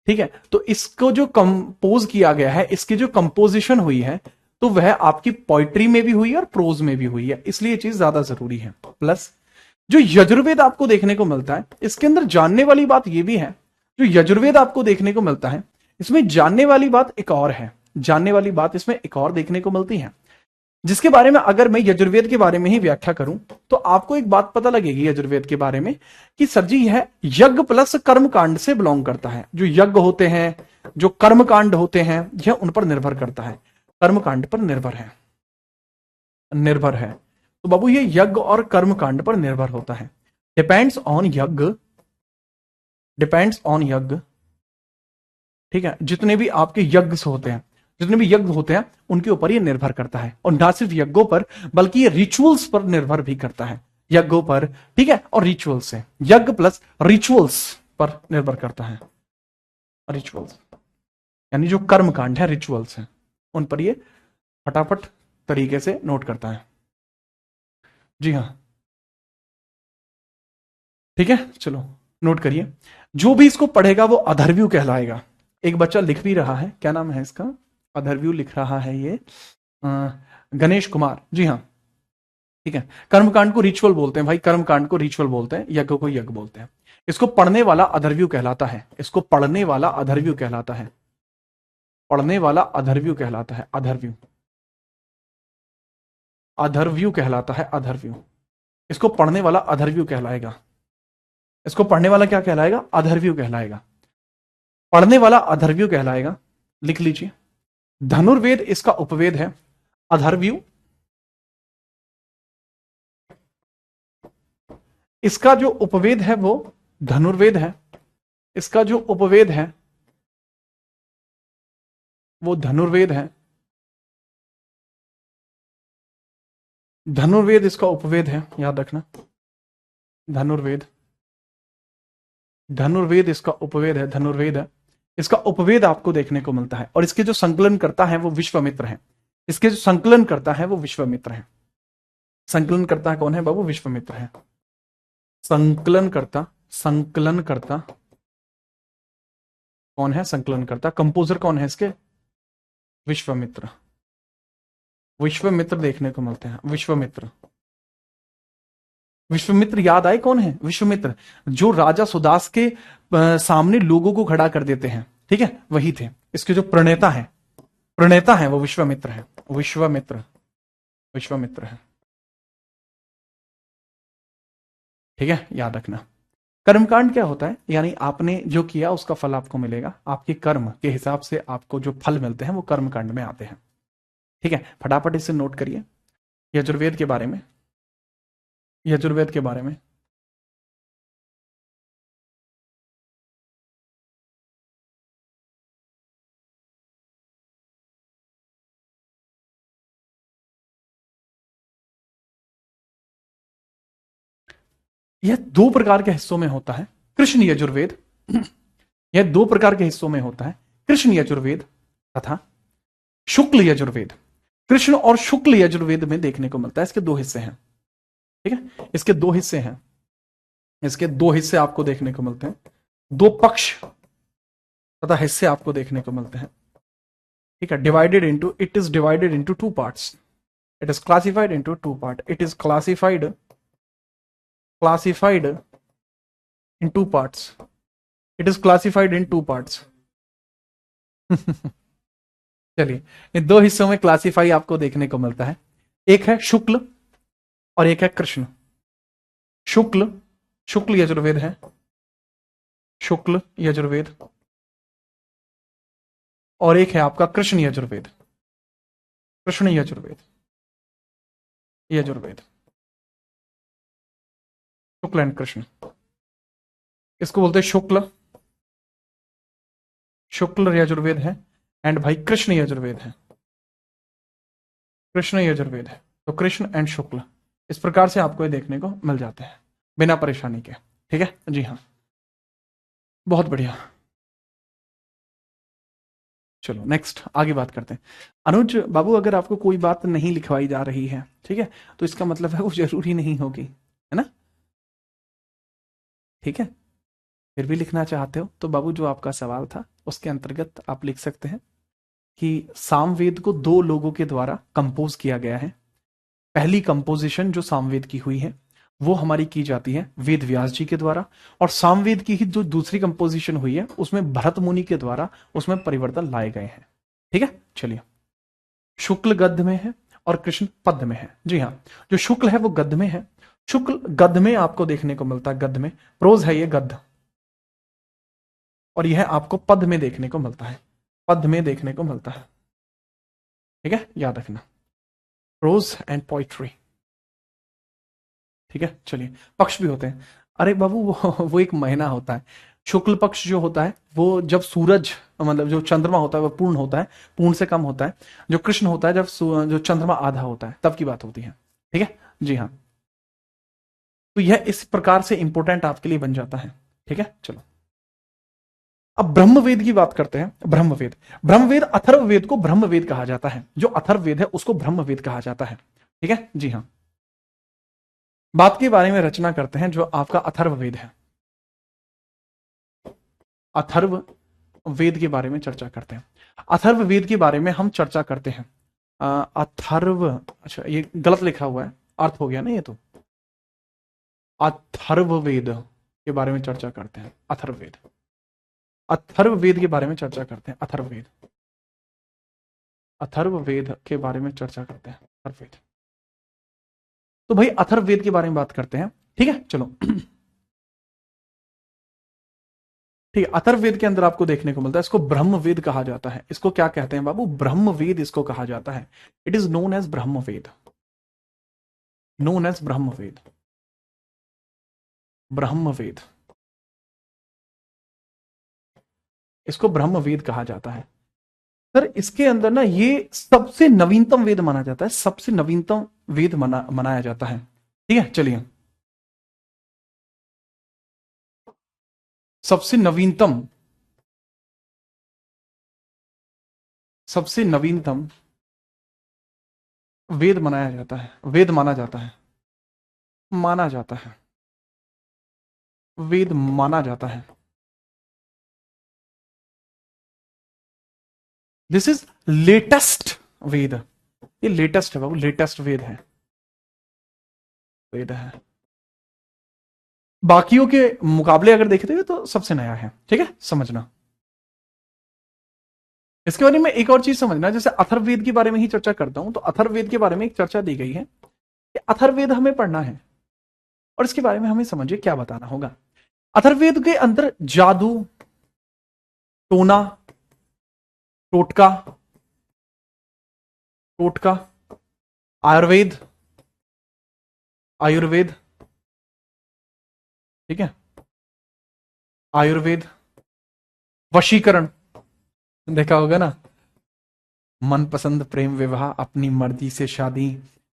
ठीक है। तो इसको जो कंपोज किया गया है, इसकी जो कंपोजिशन हुई है, तो वह आपकी पोइट्री में भी हुई है और प्रोज में भी हुई है, इसलिए ये चीज ज्यादा जरूरी है। प्लस जो यजुर्वेद आपको देखने को मिलता है, इसके अंदर जानने वाली बात यह भी है, जो यजुर्वेद आपको देखने को मिलता है इसमें जानने वाली बात एक और है, जानने वाली बात इसमें एक और देखने को मिलती है, जिसके बारे में अगर मैं यजुर्वेद के बारे में ही व्याख्या करूं तो आपको एक बात पता लगेगी यजुर्वेद के बारे में कि सर जी यह यज्ञ प्लस कर्म कांड से बिलोंग करता है। जो यज्ञ होते हैं, जो कर्म कांड होते हैं, यह उन पर निर्भर करता है, कर्म कांड पर निर्भर है, निर्भर है। तो बाबू ये यज्ञ और कर्म कांड पर निर्भर होता है, डिपेंड्स ऑन यज्ञ, डिपेंड्स ऑन यज्ञ, ठीक है। जितने भी आपके यज्ञ होते हैं, जितने भी यज्ञ होते हैं उनके ऊपर ये निर्भर करता है, और ना सिर्फ यज्ञों पर बल्कि ये रिचुअल्स पर निर्भर भी करता है, यज्ञों पर, ठीक है, और रिचुअल्स से, यज्ञ प्लस रिचुअल्स पर निर्भर करता है। रिचुअल्स यानी जो कर्म कांड है, रिचुअल्स है, उन पर ये फटाफट तरीके से नोट करता है। जी हाँ, ठीक है, चलो नोट करिए। जो भी इसको पढ़ेगा वो अधर्व्यू कहलाएगा। एक बच्चा लिख भी रहा है, क्या नाम है इसका? अधर्व्यू लिख रहा है ये गणेश कुमार, जी हाँ, ठीक है। कर्मकांड को रिचुअल बोलते हैं भाई, कर्मकांड को रिचुअल बोलते हैं, यज्ञ को यज्ञ बोलते हैं। इसको पढ़ने वाला अधर्व्यू कहलाता है, इसको पढ़ने वाला अधर्व्यू कहलाता है, पढ़ने वाला अधर्व्यू कहलाता है, अधर्व्यू, अधर्व्यू कहलाता है, अधर्व्यू। इसको पढ़ने वाला अधर्व्यू कहलाएगा, इसको पढ़ने वाला क्या कहलाएगा? अधर्व्यू कहलाएगा, पढ़ने वाला अधर्व्यू कहलाएगा। लिख लीजिए, धनुर्वेद इसका उपवेद है, अधर्व्यू इसका जो उपवेद है वो धनुर्वेद है, इसका जो उपवेद है वो धनुर्वेद है, धनुर्वेद इसका उपवेद है, याद रखना, धनुर्वेद, धनुर्वेद इसका उपवेद है, धनुर्वेद है, इसका उपवेद आपको देखने को मिलता है। और इसके जो संकलन करता है वो विश्वामित्र है, इसके जो संकलन करता है वो विश्वामित्र है। संकलन करता है कौन है बाबू? विश्वामित्र है। संकलन करता, संकलन करता कौन है? संकलन करता, कंपोजर कौन है इसके? विश्वामित्र, विश्वामित्र देखने को मिलते हैं, विश्वामित्र। विश्वामित्र याद आए कौन है? विश्वामित्र जो राजा सुदास के सामने लोगों को खड़ा कर देते हैं, ठीक है, वही थे। इसके जो प्रणेता है, प्रणेता है वो विश्वामित्र है, विश्वामित्र, विश्वामित्र है, ठीक है, याद रखना। कर्मकांड क्या होता है? यानी आपने जो किया उसका फल आपको मिलेगा, आपके कर्म के हिसाब से आपको जो फल मिलते हैं वो कर्मकांड में आते हैं, ठीक है। फटाफट इसे नोट करिए। यजुर्वेद के बारे में, यजुर्वेद के बारे में, यह दो प्रकार के हिस्सों में होता है, कृष्ण यजुर्वेद, यह दो प्रकार के हिस्सों में होता है, कृष्ण यजुर्वेद तथा शुक्ल यजुर्वेद। कृष्ण और शुक्ल यजुर्वेद में देखने को मिलता है, इसके दो हिस्से हैं, ठीक है, इसके दो हिस्से हैं, इसके दो हिस्से आपको देखने को मिलते हैं, दो पक्ष तथा हिस्से आपको देखने को मिलते हैं, ठीक है। Divided into, it is divided into two parts, it is classified into two part, it is classified, classified in two parts, it is classified in two parts। चलिए, इन दो हिस्सों में क्लासिफाई आपको देखने को मिलता है, एक है शुक्ल और एक है कृष्ण, शुक्ल, शुक्ल यजुर्वेद है, शुक्ल यजुर्वेद, और एक है आपका कृष्ण यजुर्वेद, कृष्ण यजुर्वेद, यजुर्वेद, शुक्ल एंड कृष्ण, इसको बोलते हैं शुक्ल, शुक्ल यजुर्वेद है, एंड भाई कृष्ण यजुर्वेद है, कृष्ण यजुर्वेद है। तो कृष्ण एंड शुक्ल, इस प्रकार से आपको ये देखने को मिल जाते हैं बिना परेशानी के। ठीक है जी हाँ, बहुत बढ़िया। चलो नेक्स्ट आगे बात करते हैं। अनुज बाबू, अगर आपको कोई बात नहीं लिखवाई जा रही है, ठीक है, तो इसका मतलब है वो जरूरी नहीं होगी, है ना? ठीक है, फिर भी लिखना चाहते हो तो बाबू जो आपका सवाल था उसके अंतर्गत आप लिख सकते हैं कि सामवेद को 2 लोगों के द्वारा कंपोज किया गया है। पहली कंपोजिशन जो सामवेद की हुई है वो हमारी की जाती है वेद व्यास जी के द्वारा, और सामवेद की ही जो दूसरी कंपोजिशन हुई है उसमें भरत मुनि के द्वारा उसमें परिवर्तन लाए गए हैं। ठीक है, चलिए, शुक्ल गद्य में है और कृष्ण पद्य में है। जी हाँ, जो शुक्ल है वो गद्य में है, शुक्ल गद्य में आपको देखने को मिलता है, गद्य में प्रोज है ये गद्य, और यह आपको पद में देखने को मिलता है, पद में देखने को मिलता है। ठीक है, याद रखना, प्रोज एंड पोइट्री। ठीक है, चलिए, पक्ष भी होते हैं। अरे बाबू वो एक महीना होता है, शुक्ल पक्ष जो होता है वो जब सूरज मतलब जो चंद्रमा होता है वो पूर्ण होता है, पूर्ण से कम होता है। जो कृष्ण होता है जब जो चंद्रमा आधा होता है तब की बात होती है। ठीक है जी हाँ, तो यह इस प्रकार से इंपॉर्टेंट आपके लिए बन जाता है। ठीक है, चलो अब ब्रह्मवेद की बात करते हैं। ब्रह्मवेद, ब्रह्मवेद अथर्ववेद को ब्रह्मवेद कहा जाता है, जो अथर्ववेद है उसको ब्रह्मवेद कहा जाता है। ठीक है जी हाँ, बात के बारे में रचना करते हैं जो आपका अथर्ववेद है। अथर्व वेद के बारे में चर्चा करते हैं। अथर्व वेद के बारे में हम चर्चा करते हैं। अथर्व, अच्छा ये गलत लिखा हुआ है, अर्थ हो गया ना ये, तो अथर्ववेद के बारे में चर्चा करते हैं। अथर्ववेद, अथर्ववेद के बारे में चर्चा करते हैं। अथर्ववेद, अथर्ववेद के बारे में चर्चा करते हैं। अथर्ववेद, तो भाई अथर्ववेद के बारे में बात करते हैं। ठीक है, चलो ठीक है, अथर्ववेद के अंदर आपको देखने को मिलता है, इसको ब्रह्मवेद कहा जाता है। इसको क्या कहते हैं बाबू? ब्रह्मवेद इसको कहा जाता है। It is known as Brahmaveda, known as Brahmaveda, Brahmaveda, इसको ब्रह्मवेद कहा जाता है। सर इसके अंदर ना ये सबसे नवीनतम वेद माना जाता है, सबसे नवीनतम वेद मनाया जाता है। ठीक है, चलिए, सबसे नवीनतम, सबसे नवीनतम वेद मनाया जाता है, वेद माना जाता है, माना जाता है, वेद माना जाता है। दिस इज लेटेस्ट वेद, ये लेटेस्ट है बाबू, लेटेस्ट वेद है, वेद है। बाकियों के मुकाबले अगर देखते हुए तो सबसे नया है। ठीक है, समझना। इसके बारे में एक और चीज समझना, जैसे अथर्ववेद के बारे में ही चर्चा करता हूं, तो अथर्ववेद के बारे में एक चर्चा दी गई है कि अथर्ववेद हमें पढ़ना है और इसके बारे में हमें समझिए क्या बताना होगा। अथर्ववेद के अंदर जादू, टोना, टोटका, टोटका, आयुर्वेद, आयुर्वेद, ठीक है, आयुर्वेद, वशीकरण, देखा होगा ना, मनपसंद प्रेम विवाह, अपनी मर्जी से शादी,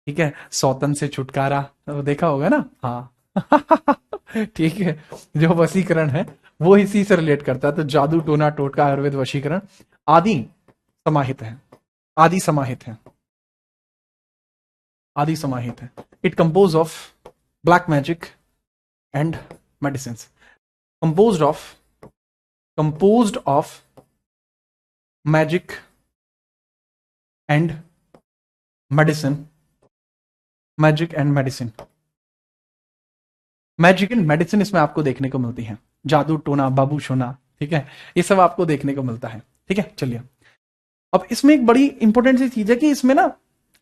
ठीक है, सौतन से छुटकारा, तो देखा होगा ना। हाँ ठीक है, जो वशीकरण है वो इसी से रिलेट करता है। तो जादू, टोना, टोटका, आयुर्वेद, वशीकरण आदि समाहित है, आदि समाहित है, आदि समाहित है। It compose of black magic and medicine, composed of magic and medicine, magic and medicine, magic and medicine इसमें आपको देखने को मिलती है। जादू, टोना, बाबू सोना, ठीक है, ये सब आपको देखने को मिलता है। ठीक है, चलिए, अब इसमें एक बड़ी इंपॉर्टेंट सी चीज है कि इसमें ना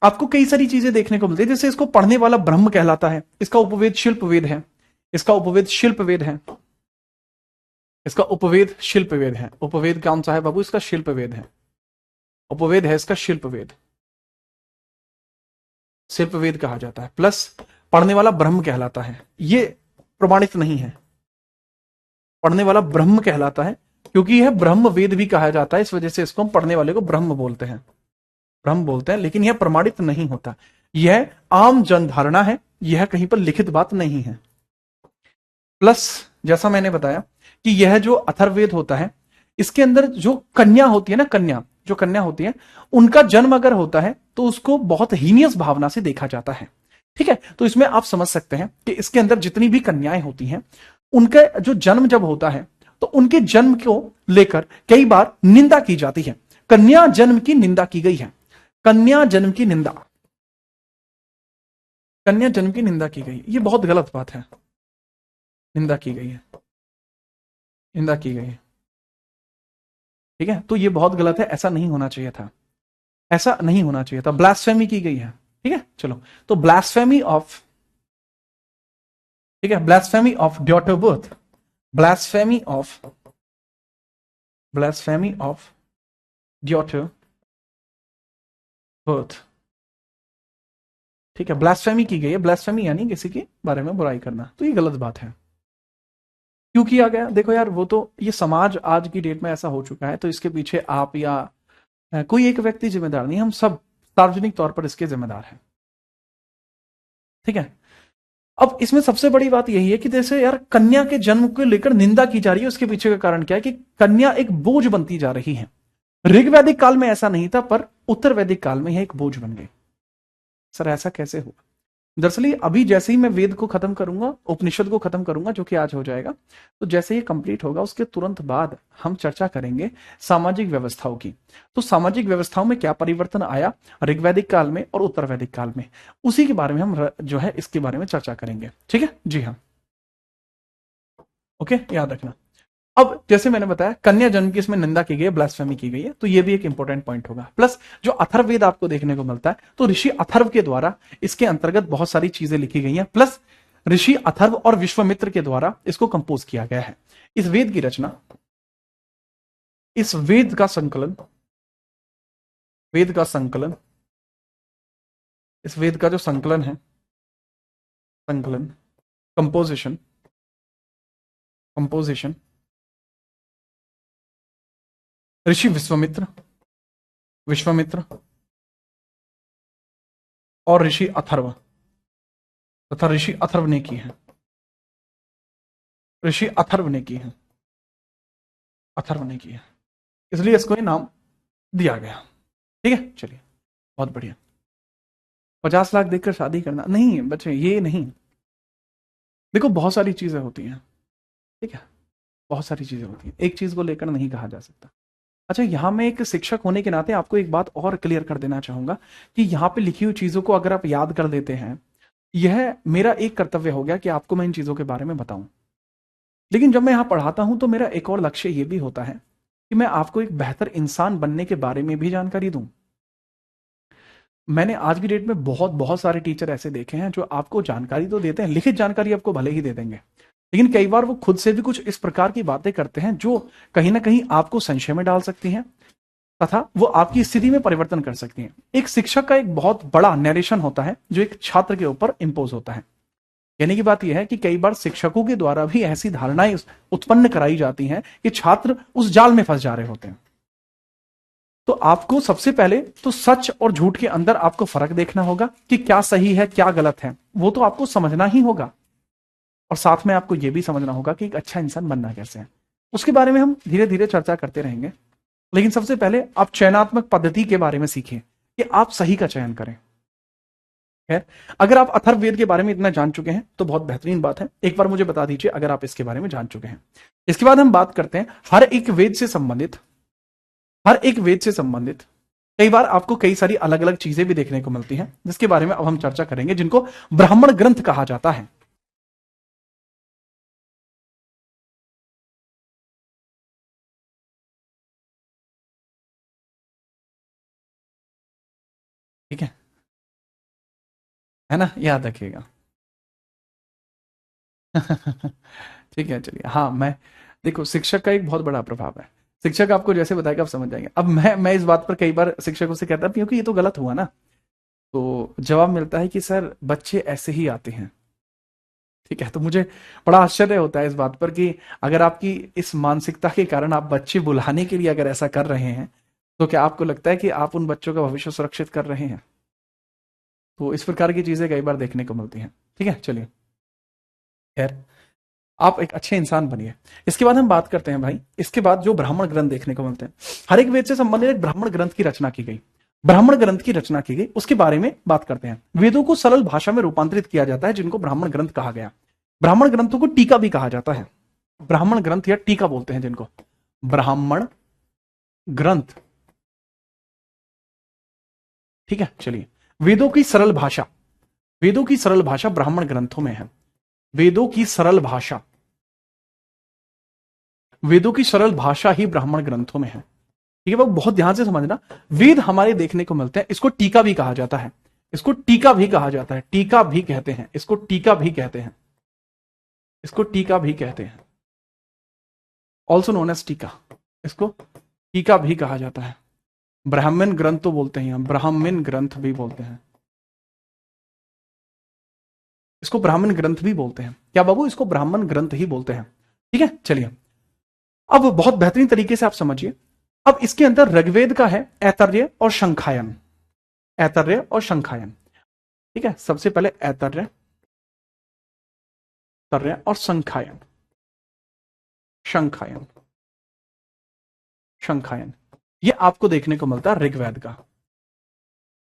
आपको कई सारी चीजें देखने को मिलती है। जैसे इसको पढ़ने वाला ब्रह्म कहलाता है, इसका उपवेद शिल्प वेद है, इसका उपवेद शिल्प वेद है। इसका उपवेद शिल्प वेद है। उपवेद कौन सा है बाबू? इसका शिल्प वेद है। उपवेद है इसका शिल्प वेद, शिल्प वेद कहा जाता है। प्लस पढ़ने वाला ब्रह्म कहलाता है। ये प्रमाणित नहीं है। पढ़ने वाला ब्रह्म कहलाता है क्योंकि यह ब्रह्म वेद भी कहा जाता है, इस वजह से इसको हम पढ़ने वाले को ब्रह्म बोलते हैं, ब्रह्म बोलते हैं। लेकिन यह प्रमाणित नहीं होता, यह आम जन धारणा है, यह कहीं पर लिखित बात नहीं है। प्लस जैसा मैंने बताया कि यह जो अथर्ववेद होता है, इसके अंदर जो कन्या होती है ना, कन्या जो कन्या होती है, उनका जन्म अगर होता है तो उसको बहुत हीनियस भावना से देखा जाता है। ठीक है, तो इसमें आप समझ सकते हैं कि इसके अंदर जितनी भी कन्याएं होती हैं, उनका जो जन्म जब होता है तो उनके जन्म को लेकर कई बार निंदा की जाती है। कन्या जन्म की निंदा की गई है। कन्या जन्म की निंदा, कन्या जन्म की निंदा की गई, ये बहुत गलत बात है। निंदा की गई है, निंदा की गई है। ठीक है, तो ये बहुत गलत है, ऐसा नहीं होना चाहिए था, ऐसा नहीं होना चाहिए था। ब्लास्फेमी की गई है। ठीक है, चलो, तो ब्लास्फेमी ऑफ, ठीक है, blasphemy of daughter birth, blasphemy of, blasphemy of daughter birth. ठीक है, ब्लास्फेमी की गई है। ब्लास्फेमी यानी किसी के बारे में बुराई करना, तो ये गलत बात है। क्यों किया गया? देखो यार, वो तो ये समाज आज की डेट में ऐसा हो चुका है, तो इसके पीछे आप या कोई एक व्यक्ति जिम्मेदार नहीं, हम सब सार्वजनिक तौर पर इसके जिम्मेदार हैं। ठीक है, अब इसमें सबसे बड़ी बात यही है कि जैसे यार कन्या के जन्म को लेकर निंदा की जा रही है, उसके पीछे का कारण क्या है कि कन्या एक बोझ बनती जा रही है। ऋग्वैदिक काल में ऐसा नहीं था, पर उत्तर वैदिक काल में यह एक बोझ बन गई। सर ऐसा कैसे हुआ? दरअसल अभी जैसे ही मैं वेद को खत्म करूंगा, उपनिषद को खत्म करूंगा, जो कि आज हो जाएगा, तो जैसे ही कंप्लीट होगा उसके तुरंत बाद हम चर्चा करेंगे सामाजिक व्यवस्थाओं की। तो सामाजिक व्यवस्थाओं में क्या परिवर्तन आया ऋग्वैदिक काल में और उत्तर वैदिक काल में, उसी के बारे में हम जो है इसके बारे में चर्चा करेंगे। ठीक है जी हाँ, ओके, याद रखना। अब जैसे मैंने बताया कन्या जन्म की इसमें निंदा की गई है, ब्लास्फेमी की गई है, तो ये भी एक इंपॉर्टेंट पॉइंट होगा। प्लस जो अथर्ववेद आपको देखने को मिलता है, तो ऋषि अथर्व के द्वारा इसके अंतर्गत बहुत सारी चीजें लिखी गई हैं। प्लस ऋषि अथर्व और विश्वामित्र के द्वारा इसको कंपोज किया गया है। इस वेद की रचना, इस वेद का संकलन, वेद का संकलन, इस वेद का जो संकलन है, संकलन, कंपोजिशन, कंपोजिशन ऋषि विश्वामित्र, विश्वामित्र और ऋषि अथर्व तथा ऋषि अथर्व ने की है, ऋषि अथर्व ने की है, अथर्व ने की है, इसलिए इसको ये नाम दिया गया। ठीक है, चलिए, बहुत बढ़िया। 50 लाख देखकर शादी करना नहीं बच्चे, ये नहीं। देखो बहुत सारी चीजें होती हैं, ठीक है, बहुत सारी चीजें होती हैं, एक चीज को लेकर नहीं कहा जा सकता। अच्छा, यहां मैं एक शिक्षक होने के नाते आपको एक बात और क्लियर कर देना चाहूंगा कि यहां पे लिखी हुई चीजों को अगर आप याद कर देते हैं, यह मेरा एक कर्तव्य हो गया कि आपको मैं इन चीजों के बारे में बताऊं। लेकिन जब मैं यहां पढ़ाता हूं तो मेरा एक और लक्ष्य यह भी होता है कि मैं आपको एक बेहतर इंसान बनने के बारे में भी जानकारी दूं। मैंने आज की डेट में बहुत बहुत सारे टीचर ऐसे देखे हैं जो आपको जानकारी तो देते हैं, लिखित जानकारी आपको भले ही दे देंगे, लेकिन कई बार वो खुद से भी कुछ इस प्रकार की बातें करते हैं जो कहीं ना कहीं आपको संशय में डाल सकती हैं तथा वो आपकी स्थिति में परिवर्तन कर सकती हैं। एक शिक्षक का एक बहुत बड़ा नरेशन होता है जो एक छात्र के ऊपर इंपोज होता है। कहने की बात यह है कि कई बार शिक्षकों के द्वारा भी ऐसी धारणाएं उत्पन्न कराई जाती हैं कि छात्र उस जाल में फंस जा रहे होते हैं। तो आपको सबसे पहले तो सच और झूठ के अंदर आपको फर्क देखना होगा कि क्या सही है क्या गलत है, वो तो आपको समझना ही होगा। और साथ में आपको यह भी समझना होगा कि एक अच्छा इंसान बनना कैसे है, उसके बारे में हम धीरे धीरे चर्चा करते रहेंगे। लेकिन सबसे पहले आप चयनात्मक पद्धति के बारे में सीखें कि आप सही का चयन करें। है, अगर आप अथर्ववेद के बारे में इतना जान चुके हैं तो बहुत बेहतरीन बात है, एक बार मुझे बता दीजिए अगर आप इसके बारे में जान चुके हैं। इसके बाद हम बात करते हैं हर एक वेद से संबंधित, हर एक वेद से संबंधित कई बार आपको कई सारी अलग अलग चीजें भी देखने को मिलती हैं, जिसके बारे में अब हम चर्चा करेंगे, जिनको ब्राह्मण ग्रंथ कहा जाता है। ठीक है ना, याद रखिएगा। ठीक है, चलिए। हाँ, मैं देखो, शिक्षक का एक बहुत बड़ा प्रभाव है। शिक्षक आपको जैसे बताएगा आप समझ जाएंगे। अब मैं इस बात पर कई बार शिक्षकों से कहता हूँ क्योंकि ये तो गलत हुआ ना, तो जवाब मिलता है कि सर बच्चे ऐसे ही आते हैं। ठीक है, तो मुझे बड़ा आश्चर्य होता है इस बात पर कि अगर आपकी इस मानसिकता के कारण आप बच्चे बुलाने के लिए अगर ऐसा कर रहे हैं, तो क्या आपको लगता है कि आप उन बच्चों का भविष्य सुरक्षित कर रहे हैं? तो इस प्रकार की चीजें कई बार देखने को मिलती हैं। ठीक है, चलिए, खैर, आप एक अच्छे इंसान बनिए। इसके बाद हम बात करते हैं भाई, इसके बाद जो ब्राह्मण ग्रंथ देखने को मिलते हैं, हर एक वेद से संबंधित एक ब्राह्मण ग्रंथ की रचना की गई। ब्राह्मण ग्रंथ की रचना की गई, उसके बारे में बात करते हैं। वेदों को सरल भाषा में रूपांतरित किया जाता है, जिनको ब्राह्मण ग्रंथ कहा गया। ब्राह्मण ग्रंथों को टीका भी कहा जाता है। ब्राह्मण ग्रंथ या टीका बोलते हैं जिनको, ब्राह्मण ग्रंथ। ठीक है, चलिए, वेदों की सरल भाषा, वेदों की सरल भाषा ब्राह्मण ग्रंथों में है। वेदों की सरल भाषा, वेदों की सरल भाषा ही ब्राह्मण ग्रंथों में है। ठीक है, वो बहुत ध्यान से समझना। वेद हमारे देखने को मिलते हैं, इसको टीका भी कहा जाता है, इसको टीका भी कहा जाता है, टीका भी कहते हैं, इसको टीका भी कहते हैं, इसको टीका भी कहते हैं, ऑल्सो नोन एज टीका, इसको टीका भी कहा जाता है। ब्राह्मण ग्रंथ तो बोलते हैं हम, ब्राह्मण ग्रंथ भी बोलते हैं, इसको ब्राह्मण ग्रंथ भी बोलते हैं। क्या बाबू, इसको ब्राह्मण ग्रंथ ही बोलते हैं। ठीक है, चलिए, अब बहुत बेहतरीन तरीके से आप समझिए। अब इसके अंदर ऋग्वेद का है ऐतर्य और शंखायन, ऐतर्य और शंखायन। ठीक है, सबसे पहले ऐतर्य, तर्य और शंखायन, शंखायन, शंखायन, ये आपको देखने को मिलता है ऋग्वेद का।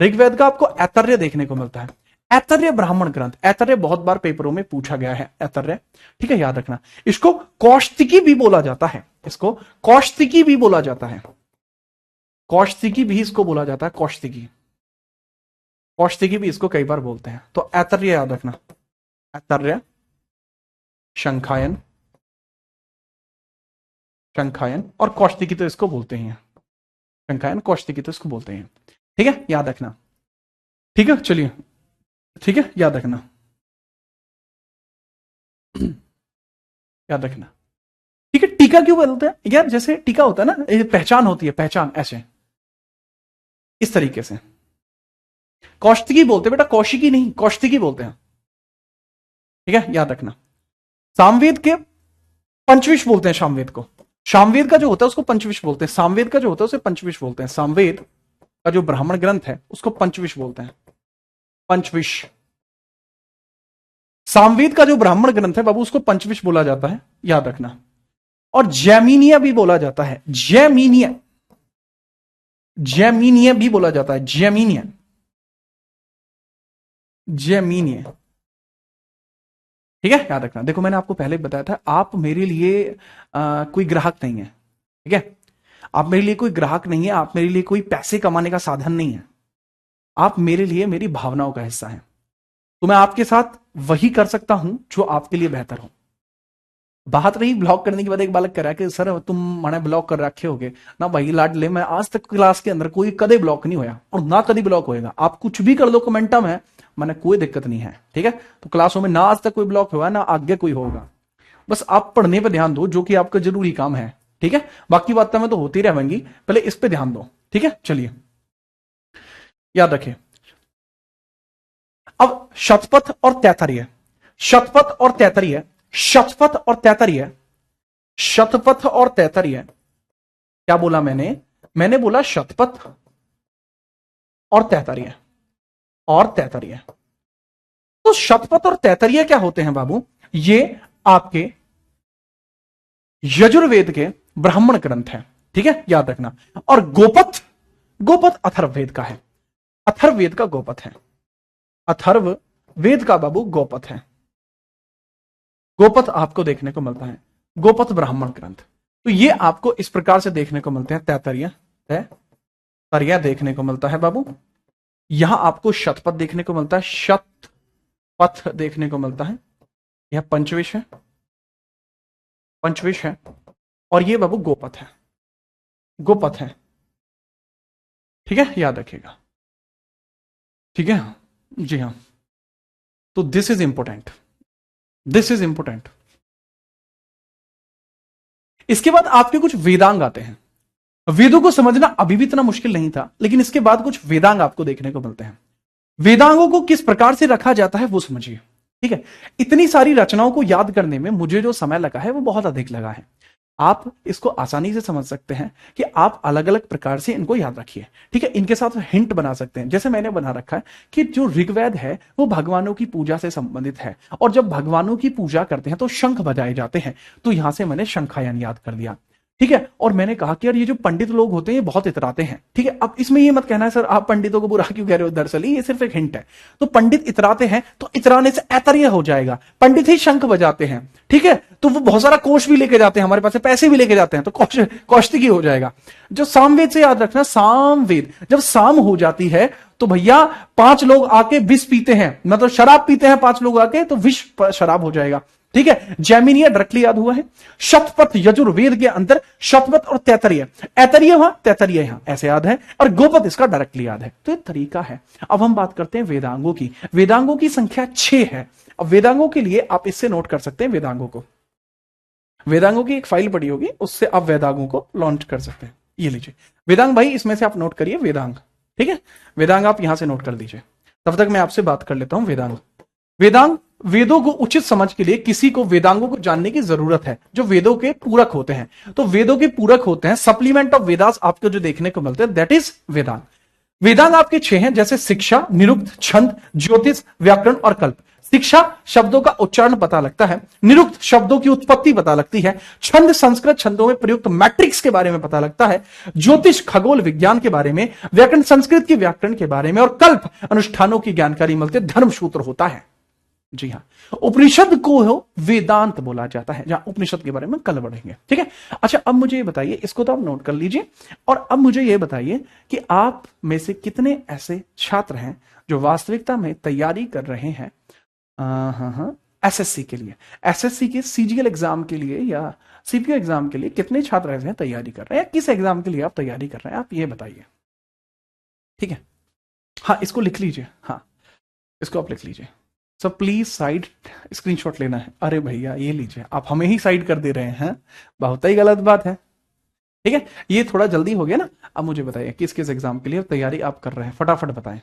ऋग्वेद का आपको ऐतर्य देखने को मिलता है। ऐतर्य ब्राह्मण ग्रंथ, ऐतर्य बहुत बार पेपरों में पूछा गया है, ऐतर्य। ठीक है, याद रखना। इसको कौशिकी भी बोला जाता है, इसको कौशिकी भी बोला जाता है, कौशिकी भी इसको बोला जाता है, कौशिकी, कौशिकी भी इसको कई बार बोलते हैं। तो ऐतर्य याद रखना, ऐतर्य, शंखायन, शंखायन और कौशिकी तो इसको बोलते हैं, शंखायन कौशिकी तो इसको बोलते हैं। ठीक है, याद रखना। ठीक है, चलिए, ठीक है, याद रखना, याद रखना। ठीक है, टीका क्यों बोलते हैं यार? जैसे टीका होता है ना, पहचान होती है, पहचान, ऐसे इस तरीके से। कौशिकी बोलते हैं बेटा, कौशिकी नहीं, कौशिकी बोलते हैं। ठीक है, याद रखना। सामवेद के पंचविश बोलते हैं, सामवेद को, सामवेद का जो होता है उसको पंचविश बोलते हैं, सामवेद का जो होता है उसे पंचविश बोलते हैं। सामवेद का जो ब्राह्मण ग्रंथ है उसको पंचविश बोलते हैं, पंचविश। सामवेद का जो ब्राह्मण ग्रंथ है बाबू उसको पंचविश बोला जाता है, याद रखना। और जैमिनिया भी बोला जाता है, जैमिनिया, जैमिनिया भी बोला जाता है, जैमिनिया, जैमिनिया। ठीक है, याद रखना। देखो, मैंने आपको पहले बताया था, आप मेरे लिए कोई ग्राहक नहीं है। ठीक है, आप मेरे लिए कोई ग्राहक नहीं है, आप मेरे लिए कोई पैसे कमाने का साधन नहीं है, आप मेरे लिए मेरी भावनाओं का हिस्सा है। तो मैं आपके साथ वही कर सकता हूं जो आपके लिए बेहतर हो। बात रही ब्लॉक करने के बाद, एक बालक कह रहा है कि सर तुम मैंने ब्लॉक कर रखे होगे ना भाई लाडले, मैं आज तक क्लास के अंदर कोई कदे ब्लॉक नहीं होया और ना कभी ब्लॉक होएगा। आप कुछ भी कर दो कमेंटा में, मैंने कोई दिक्कत नहीं है। ठीक है, तो क्लासों में ना आज तक कोई ब्लॉक हुआ ना आगे कोई होगा। बस आप पढ़ने पर ध्यान दो, जो कि आपका जरूरी काम है। ठीक है, बाकी बातें में तो होती रहेंगी, पहले इस पे ध्यान दो। ठीक है, चलिए, याद रखिए। अब शतपथ और तैतरीय, शतपथ और तैतरीय, शतपथ और तैतरीय, शतपथ और तैतरीय। क्या बोला मैंने? मैंने बोला शतपथ और तैतरीय, और तैतरीय। तो शतपथ और तैतरीय क्या होते हैं बाबू? ये आपके यजुर्वेद के ब्राह्मण ग्रंथ है। ठीक है, याद रखना। और गोपथ, गोपथ अथर्ववेद का है, अथर्ववेद का गोपथ है, अथर्ववेद का बाबू गोपथ है। गोपथ आपको देखने को मिलता है, गोपथ ब्राह्मण ग्रंथ। तो ये आपको इस प्रकार से देखने को मिलते हैं, तैतरीय, तैतरीय देखने को मिलता है बाबू। यहां आपको शतपथ देखने को मिलता है, शतपथ देखने को मिलता है। यह पंचविश है, पंचविश है। और ये बाबू गोपथ है, गोपथ है। ठीक है, याद रखिएगा। ठीक है, जी हाँ। तो this is important, this is important. इसके बाद आपके कुछ वेदांग आते हैं। वेदों को समझना अभी भी इतना मुश्किल नहीं था, लेकिन इसके बाद कुछ वेदांग आपको देखने को मिलते हैं। वेदांगों को किस प्रकार से रखा जाता है वो समझिए, ठीक है। इतनी सारी रचनाओं को याद करने में मुझे जो समय लगा है वो बहुत अधिक लगा है। आप इसको आसानी से समझ सकते हैं कि आप अलग अलग प्रकार से इनको याद रखिए, ठीक है। इनके साथ हिंट बना सकते हैं, जैसे मैंने बना रखा है कि जो ऋग्वेद है वो भगवानों की पूजा से संबंधित है, और जब भगवानों की पूजा करते हैं तो शंख बजाए जाते हैं, तो यहां से मैंने शंखायन याद कर दिया, ठीक है। और मैंने कहा कि यार ये जो पंडित लोग होते हैं ये बहुत इतराते हैं, ठीक है। अब इसमें ये मत कहना है सर आप पंडितों को बुरा क्यों कह रहे हो, दरअसल ये सिर्फ एक हिंट है। तो पंडित इतराते हैं तो इतराने से ऐतर्य हो जाएगा, पंडित ही शंख बजाते हैं, ठीक है। तो वो बहुत सारा कोष भी लेके जाते हैं, हमारे पास से पैसे भी लेके जाते हैं, तो कौशिकी हो जाएगा। जो सामवेद से याद रखना, सामवेद जब साम हो जाती है तो भैया 5 लोग आके विष पीते हैं, मतलब शराब पीते हैं 5 लोग आके, तो विष शराब हो जाएगा, ठीक है। जैमिनीय डायरेक्टली याद हुआ है। शतपथ यजुर्वेद के अंदर शतपथ और तैतरीय, ऐतरीय वहां तैतरीय यहां, ऐसे याद है। और गोपथ इसका डायरेक्टली याद है। तो ये तरीका है। अब हम बात करते हैं वेदांगों की। वेदांगों की संख्या 6 है। अब वेदांगों के लिए आप इससे नोट कर सकते हैं वेदांगों को। वेदांगों की एक फाइल पड़ी होगी, उससे आप वेदांगों को लॉन्च कर सकते हैं। ये लीजिए वेदांग भाई, इसमें से आप नोट करिए वेदांग, ठीक है। वेदांग आप यहां से नोट कर दीजिए, तब तक मैं आपसे बात कर लेता हूं वेदांग। वेदांग वेदों को उचित समझ के लिए किसी को वेदांगों को जानने की जरूरत है, जो वेदों के पूरक होते हैं। तो वेदों के पूरक होते हैं, सप्लीमेंट ऑफ वेदास आपको जो देखने को मिलते हैं, दैट इज वेदांग। वेदांग आपके 6 हैं, जैसे शिक्षा, निरुक्त, छंद, ज्योतिष, व्याकरण और कल्प। शिक्षा शब्दों का उच्चारण पता लगता है, निरुक्त शब्दों की उत्पत्ति पता लगती है, छंद संस्कृत छंदों में प्रयुक्त मैट्रिक्स के बारे में पता लगता है, ज्योतिष खगोल विज्ञान के बारे में, व्याकरण संस्कृत के व्याकरण के बारे में, और कल्प अनुष्ठानों की जानकारी मिलती है, धर्मसूत्र होता है। जी हाँ, उपनिषद को वेदांत बोला जाता है, जहां उपनिषद के बारे में कल बढ़ेंगे, ठीक है। अच्छा अब मुझे ये बताइए, इसको तो आप नोट कर लीजिए, और अब मुझे ये बताइए कि आप में से कितने ऐसे छात्र हैं जो वास्तविकता में तैयारी कर रहे हैं एसएससी के लिए, एसएससी के सीजीएल एग्जाम के लिए या सीपीयू एग्जाम के लिए कितने छात्र ऐसे हैं तैयारी कर रहे हैं, या किस एग्जाम के लिए आप तैयारी कर रहे हैं, आप ये बताइए, ठीक है। हाँ इसको लिख लीजिए, हाँ इसको आप लिख लीजिए। सब प्लीज साइड स्क्रीनशॉट लेना है। अरे भैया ये लीजिए, आप हमें ही साइड कर दे रहे हैं, बहुत ही गलत बात है, ठीक है। ये थोड़ा जल्दी हो गया ना। अब मुझे बताइए किस किस एग्जाम के लिए तैयारी आप कर रहे हैं, फटाफट बताएं,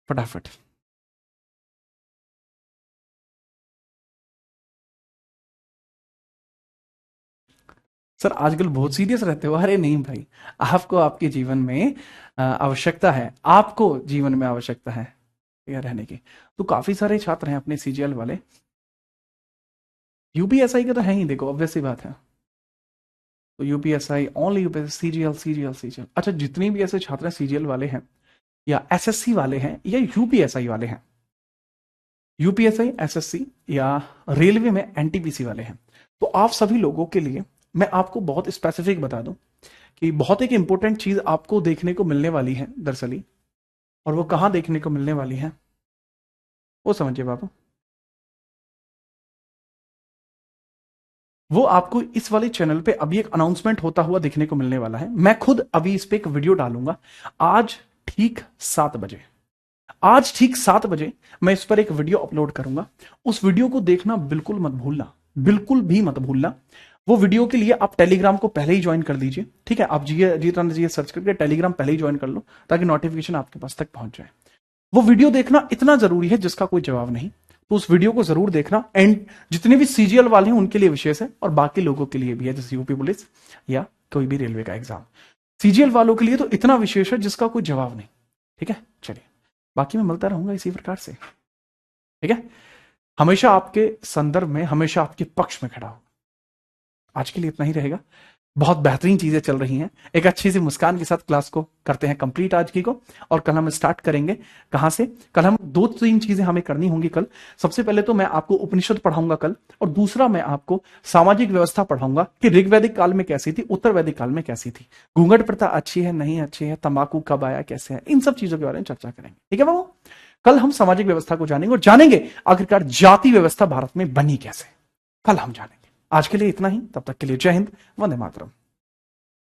फटाफट। सर आजकल बहुत सीरियस रहते हो। अरे नहीं भाई, आपको आपके जीवन में आवश्यकता है, आपको जीवन में आवश्यकता है रहने की। तो काफी सारे छात्र हैं अपने सीजीएल वाले, यूपीएसआई के तो है ही, देखो ऑब्वियस सी बात है। तो यूपीएसआई ओनली यूपीएसआई, सीजीएल। अच्छा जितने भी ऐसे छात्र हैं सीजीएल वाले हैं या एसएससी वाले हैं या यूपीएसआई वाले हैं, यूपीएसआई, एसएससी या रेलवे में एनटीपीसी वाले हैं, तो आप सभी लोगों के लिए मैं आपको बहुत स्पेसिफिक बता दूं कि बहुत एक इंपॉर्टेंट चीज आपको देखने को मिलने वाली है दरअसल, और वो कहां देखने को मिलने वाली है वो समझिए बाबू। वो आपको इस वाले चैनल पे अभी एक अनाउंसमेंट होता हुआ देखने को मिलने वाला है। मैं खुद अभी इस पे एक वीडियो डालूंगा आज ठीक 7 बजे। आज ठीक 7 बजे मैं इस पर एक वीडियो अपलोड करूंगा। उस वीडियो को देखना बिल्कुल मत भूलना, बिल्कुल भी मत भूलना। वो वीडियो के लिए आप टेलीग्राम को पहले ही ज्वाइन कर लीजिए, ठीक है। आप जी सर्च करके टेलीग्राम पहले ही ज्वाइन कर लो ताकि नोटिफिकेशन आपके पास तक पहुंच जाए। वो वीडियो देखना इतना जरूरी है जिसका कोई जवाब नहीं, तो उस वीडियो को जरूर देखना। एंड जितने भी सीजीएल वाले हैं उनके लिए विशेष है, और बाकी लोगों के लिए भी है, जैसे यूपी पुलिस या कोई भी रेलवे का एग्जाम। सीजीएल वालों के लिए तो इतना विशेष है जिसका कोई जवाब नहीं, ठीक है। चलिए बाकी मैं मिलता रहूंगा इसी प्रकार से, ठीक है। हमेशा आपके संदर्भ में, हमेशा आपके पक्ष में खड़ा हो। आज के लिए इतना ही रहेगा। बहुत बेहतरीन चीजें चल रही हैं, एक अच्छी सी मुस्कान के साथ क्लास को करते हैं कंप्लीट आज की को, और कल हम स्टार्ट करेंगे कहां से। कल हम 2-3 चीजें हमें करनी होंगी कल। सबसे पहले तो मैं आपको उपनिषद पढ़ाऊंगा कल, और दूसरा मैं आपको सामाजिक व्यवस्था पढ़ाऊंगा कि ऋग्वैदिक काल में कैसी थी, उत्तर वैदिक काल में कैसी थी, घूंघट प्रथा अच्छी है नहीं अच्छी है, तंबाकू कब आया कैसे है, इन सब चीजों के बारे में चर्चा करेंगे, ठीक है बाबू। कल हम सामाजिक व्यवस्था को जानेंगे, और जानेंगे आखिरकार जाति व्यवस्था भारत में बनी कैसे, कल हम जानेंगे। आज के लिए इतना ही, तब तक के लिए जय हिंद, वंदे मातरम।